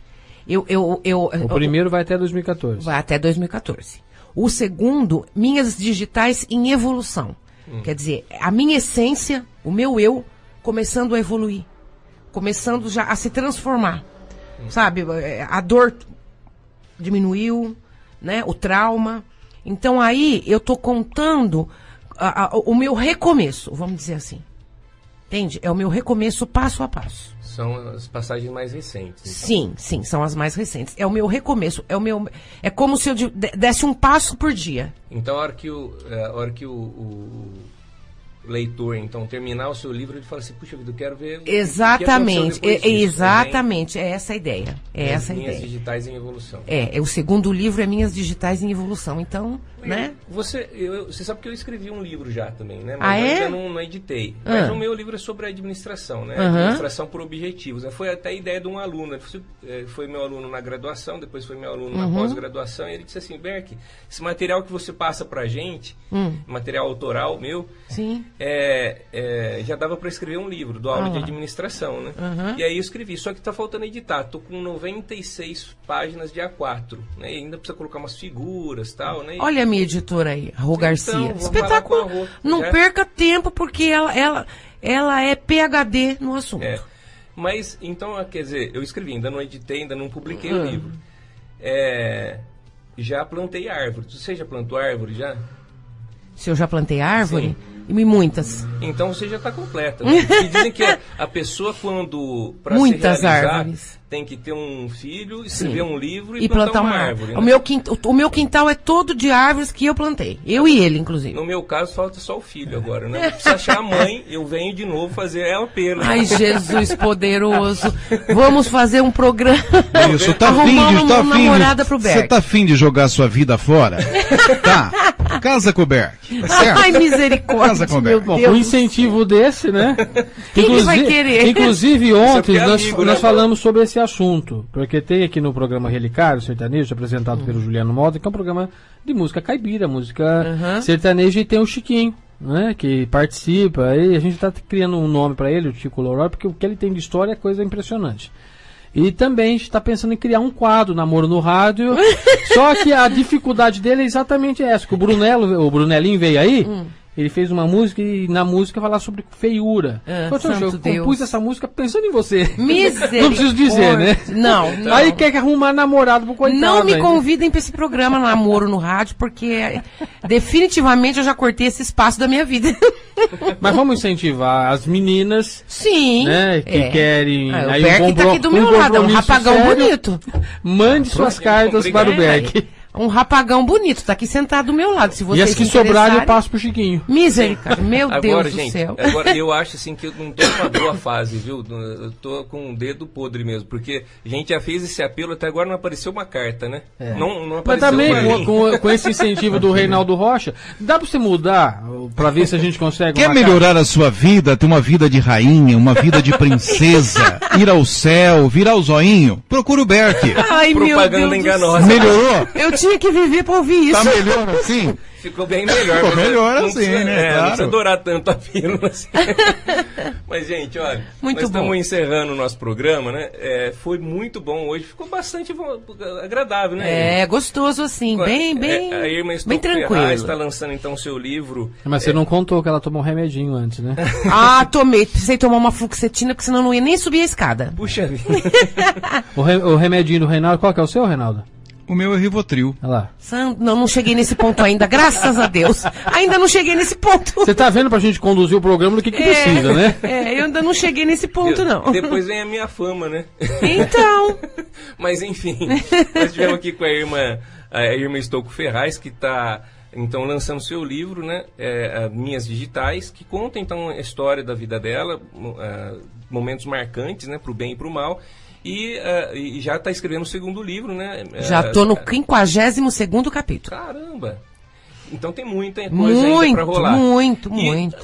O primeiro vai até 2014. Vai até 2014. O segundo, Minhas Digitais em Evolução. Quer dizer, a minha essência, o meu eu, começando a evoluir. Começando já a se transformar. Sabe? A dor diminuiu, né? O trauma. Então aí eu tô contando o meu recomeço, vamos dizer assim. Entende? É o meu recomeço passo a passo. São as passagens mais recentes. Então. Sim, são as mais recentes. É o meu recomeço. É como se eu desse um passo por dia. Então a hora que leitor, então, terminar o seu livro, ele fala assim, puxa vida, eu quero ver... Exatamente, o que aconteceu depois disso, exatamente, é essa a ideia. É essa a Minhas ideia. Digitais em Evolução. O segundo livro é Minhas Digitais em Evolução, então, né? Você sabe que eu escrevi um livro já também, né? Mas Ah, é? ainda não editei. Mas o meu livro é sobre a administração, né? Administração por objetivos. Né? Foi até a ideia de um aluno. Ele foi meu aluno na graduação, depois foi meu aluno na pós-graduação, e ele disse assim, Berk, esse material que você passa pra gente, material autoral meu, Sim. Já dava para escrever um livro do aula de administração, né? E aí eu escrevi, só que tá faltando editar. Tô com 96 páginas de A4, né? E ainda precisa colocar umas figuras e tal, né? Olha a minha editora aí, a Rô Garcia. Vamos falar com a Espetacular. Rô, Não já. perca tempo, porque ela é PhD no assunto. Mas, então, quer dizer, eu escrevi, ainda não editei, ainda não publiquei o livro. Já plantei árvore. Você já plantou árvore, já? Se eu já plantei árvore? Sim. E muitas. Então você já está completa. Né? E dizem que a pessoa, quando para se Muitas realizar, árvores. tem que ter um filho, escrever Sim. um livro E plantar uma árvore. O Né? meu quintal é todo de árvores que eu plantei. Eu e ele, inclusive. No meu caso, falta só o filho agora, né? Precisa achar a mãe, eu venho de novo fazer ela pelo. Ai, Jesus poderoso. Vamos fazer um programa. Isso, tá Arrumando uma namorada pro Berk. Você tá afim de jogar sua vida fora? Tá. Casa com o Berk. Certo? Ai, misericórdia, Casa com o meu Berk. Bom, Deus. com um incentivo desse, né? Quem que vai querer? Inclusive ontem Isso aqui é nós, amigo, nós né, falamos sobre esse assunto, porque tem aqui no programa Relicário Sertanejo, apresentado pelo Juliano Mota, que é um programa de música caipira, música sertaneja, e tem o Chiquinho, né, que participa, e a gente está criando um nome para ele, o Chico Loró, porque o que ele tem de história é coisa impressionante. E também a gente está pensando em criar um quadro, Namoro no Rádio, só que a dificuldade dele é exatamente essa, que o Brunelinho veio aí, ele fez uma música e na música falar sobre feiura. Eu compus essa música pensando em você. Misericórdia. Não preciso dizer, né? Não. Aí quer que arrumar namorado pro coitado. Não me né? convidem para esse programa Namoro no Rádio, porque definitivamente eu já cortei esse espaço da minha vida. Mas vamos incentivar as meninas, Sim. né, que querem... O aí Berk tá aqui do meu lado, é um compromisso rapagão sério. bonito. Mande suas cartas para o Berk. Um rapagão bonito, tá aqui sentado do meu lado. Se E vocês as que se sobrarem eu interessarem- passo pro Chiquinho. Misericórdia, meu Agora, Deus gente, do céu. agora eu acho assim que eu não tô numa boa fase, viu? Eu tô com um dedo podre mesmo, porque a gente já fez esse apelo, até agora não apareceu uma carta, né? Não Mas apareceu também uma com esse incentivo do Reinaldo Rocha, dá pra você mudar pra ver se a gente consegue Quer uma melhorar a sua vida, ter uma vida de rainha, uma vida de princesa, ir ao céu, virar o zoinho? Procura o Berk. Ai, propaganda meu Deus enganosa. Melhorou? Eu tinha que viver pra ouvir isso. Tá melhor assim? Ficou bem melhor. Ficou mas melhor não assim, precisa, né? Não Claro. precisa adorar tanto a pílula assim. Mas, gente, olha, Muito nós bom. estamos encerrando o nosso programa, né? Foi muito bom hoje, ficou bastante agradável, né? É, gostoso assim, bem A Irma bem tranquilo. está lançando então o seu livro. Mas você não contou que ela tomou um remedinho antes, né? Ah, precisei tomar uma fluoxetina, porque senão não ia nem subir a escada. Puxa vida. O remedinho do Reinaldo, qual que é o seu, Reinaldo? O meu é Rivotril. Olha lá. Não cheguei nesse ponto ainda, graças a Deus. Ainda não cheguei nesse ponto. Você tá vendo pra gente conduzir o programa do que precisa, né? Eu ainda não cheguei nesse ponto, não. Depois vem a minha fama, né? Então, Mas enfim, nós estivemos aqui com a Irma Estouco Ferraz, que está então lançando seu livro, né, Minhas Digitais, que conta então a história da vida dela, momentos marcantes, né, para o bem e para o mal. E já está escrevendo o segundo livro, né? já tô no 52º capítulo. Caramba! Então tem muita coisa ainda para rolar. Muito.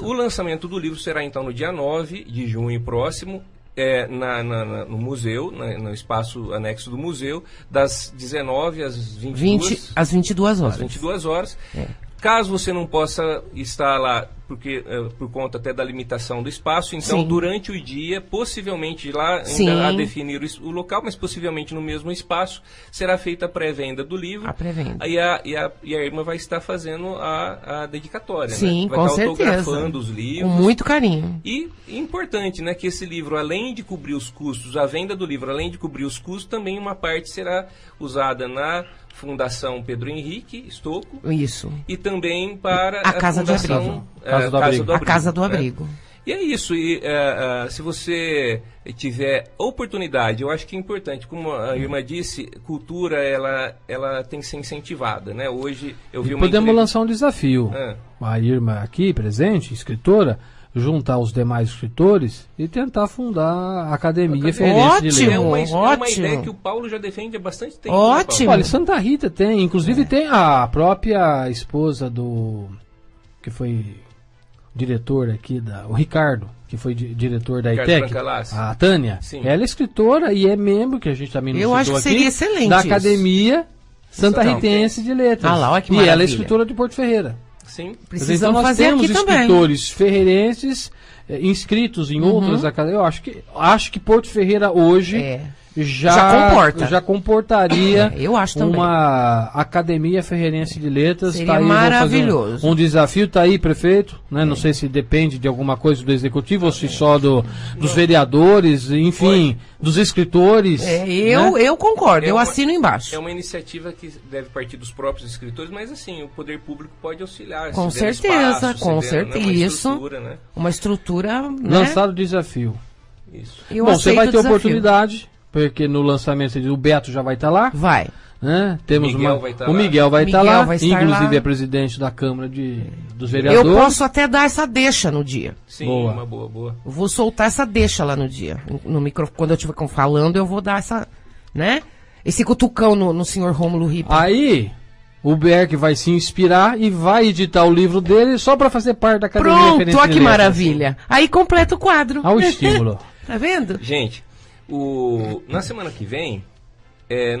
O lançamento do livro será então no dia 9 de junho próximo, no museu, no espaço anexo do museu, das 19 às 22, Às 22 horas. às 22 horas. Caso você não possa estar lá, porque por conta até da limitação do espaço, então Sim. durante o dia, possivelmente lá Sim. ainda a definir o local, mas possivelmente no mesmo espaço, será feita a pré-venda do livro. A pré-venda. E a Irma vai estar fazendo a dedicatória, Sim, né? Vai com estar certeza. autografando os livros. Com muito carinho. E importante, né, que esse livro, além de cobrir os custos, a venda do livro, além de cobrir os custos, também uma parte será usada na Fundação Pedro Henrique Estouco Isso. e também para A Casa do Fundação Abrigo. Casa do Casa Abrigo. do A Casa do né? Abrigo. E é isso, se você tiver oportunidade, eu acho que é importante, como a irmã disse, cultura ela tem que ser incentivada, né? Hoje eu vi podemos lançar um desafio. A irmã aqui, presente, escritora, juntar os demais escritores e tentar fundar a Academia Ferrense de Letras. É uma ideia que o Paulo já defende há bastante tempo. Ótimo. Olha, Santa Rita tem, inclusive tem a própria esposa que foi diretor aqui, o Ricardo, que foi diretor da ITEC, a Tânia. Sim. Ela é escritora e é membro, que a gente também não citou acho que aqui, seria excelente da Academia Santa Ritense de Letras. Ah lá, olha que e maravilha. ela é escritora de Porto Ferreira. Sim. Precisamos então fazer nós temos aqui também. escritores ferreirenses inscritos em outras academias. Eu acho que Porto Ferreira hoje já comportaria eu acho também. Uma Academia Ferreirense de Letras. Seria tá aí, maravilhoso. Um desafio, tá aí, prefeito, né? Não sei se depende de alguma coisa do executivo ou se só dos vereadores, enfim, dos escritores. Eu concordo, eu assino embaixo. É uma iniciativa que deve partir dos próprios escritores, mas assim, o poder público pode auxiliar. Com certeza, isso. Uma estrutura, né? Lançado o desafio. Isso. Bom, você vai ter oportunidade, porque no lançamento o Beto já vai estar lá. Vai. Né? Temos o Miguel Miguel vai estar lá, inclusive lá. É presidente da Câmara dos Vereadores. Eu posso até dar essa deixa no dia. Sim, uma boa. Eu vou soltar essa deixa lá no dia. No microfone, quando eu estiver falando, eu vou dar essa, né? Esse cutucão no senhor Rômulo Ripa. Aí, o Berg vai se inspirar e vai editar o livro dele só para fazer parte da Academia Ferrense de Letras. Pronto, que maravilha. Aí completa o quadro. Ao estímulo. Tá vendo? Gente, na semana que vem,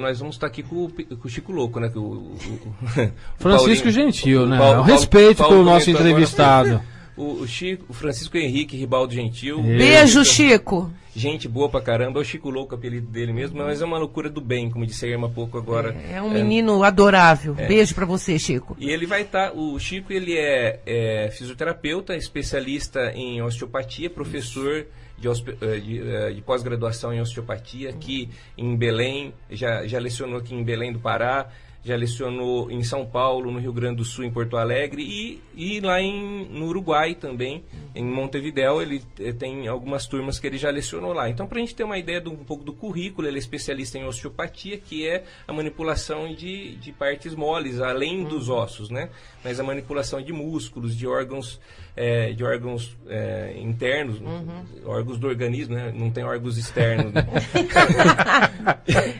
nós vamos estar aqui com o Chico Louco, né? O Francisco Gentil, né? Paulo, respeito Paulo, pelo nosso entrevistado. O Francisco Henrique Ribaldo Gentil. Beijo, Chico. Gente boa pra caramba. É o Chico Louco, o apelido dele mesmo, mas é uma loucura do bem, como disse a irmã há pouco agora. É um menino adorável. Beijo pra você, Chico. E ele vai estar, o Chico, ele é fisioterapeuta, especialista em osteopatia, professor de pós-graduação em osteopatia aqui em Belém, já lecionou aqui em Belém do Pará, já lecionou em São Paulo, no Rio Grande do Sul, em Porto Alegre e lá no Uruguai também, em Montevidéu, ele tem algumas turmas que ele já lecionou lá. Então, para a gente ter uma ideia um pouco do currículo, ele é especialista em osteopatia, que é a manipulação de partes moles, além dos ossos, né? Mas a manipulação de músculos, de órgãos internos, órgãos do organismo, né? Não tem órgãos externos. Né?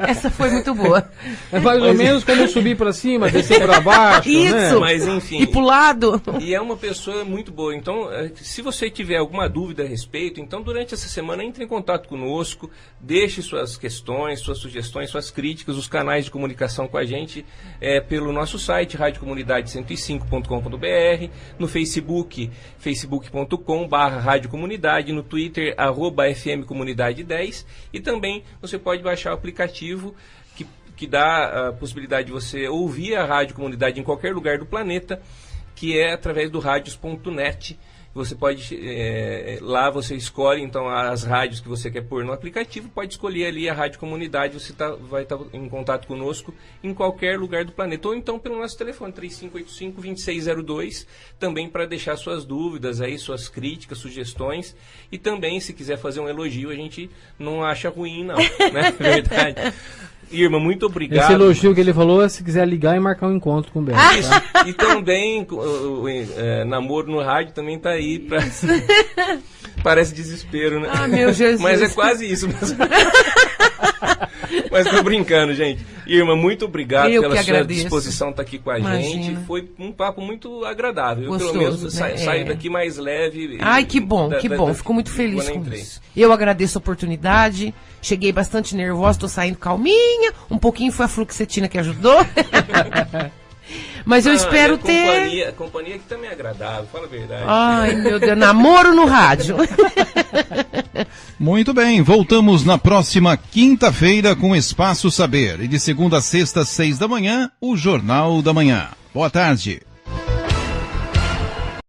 Essa foi muito boa. É mais ou menos como subir para cima, descer para baixo, isso, né? Mas enfim. E pro lado. E é uma pessoa muito boa. Então, se você tiver alguma dúvida a respeito, então durante essa semana entre em contato conosco, deixe suas questões, suas sugestões, suas críticas, os canais de comunicação com a gente pelo nosso site, radiocomunidade105.com.br, no Facebook, facebook.com/radiocomunidade, no Twitter, @fmcomunidade10, e também você pode baixar o aplicativo que dá a possibilidade de você ouvir a Rádio Comunidade em qualquer lugar do planeta, que é através do radios.net. Você pode, lá você escolhe então as rádios que você quer pôr no aplicativo, pode escolher ali a Rádio Comunidade, você vai estar em contato conosco em qualquer lugar do planeta, ou então pelo nosso telefone 3585-2602, também para deixar suas dúvidas aí, suas críticas, sugestões, e também se quiser fazer um elogio, a gente não acha ruim não, né? Verdade. Irmã, muito obrigado. Esse elogio que ele falou é se quiser ligar e marcar um encontro com o Beto. E também o namoro no rádio também tá aí pra... Parece desespero, né? Ah, meu Jesus. Mas é quase isso mesmo. Mas tô brincando, gente. Irmã, muito obrigado pela sua disposição estar aqui com a gente. Foi um papo muito agradável. Gostoso, eu, pelo menos, né? saí daqui mais leve. Ai, que bom, que bom. Fico muito feliz com isso. Eu agradeço a oportunidade. Cheguei bastante nervosa, tô saindo calminha. Um pouquinho foi a fluoxetina que ajudou. Mas eu espero ter... A companhia que também é agradável, fala a verdade. Ai, meu Deus, namoro no rádio. Muito bem, voltamos na próxima quinta-feira com Espaço Saber. E de segunda a sexta, às 6 da manhã, o Jornal da Manhã. Boa tarde.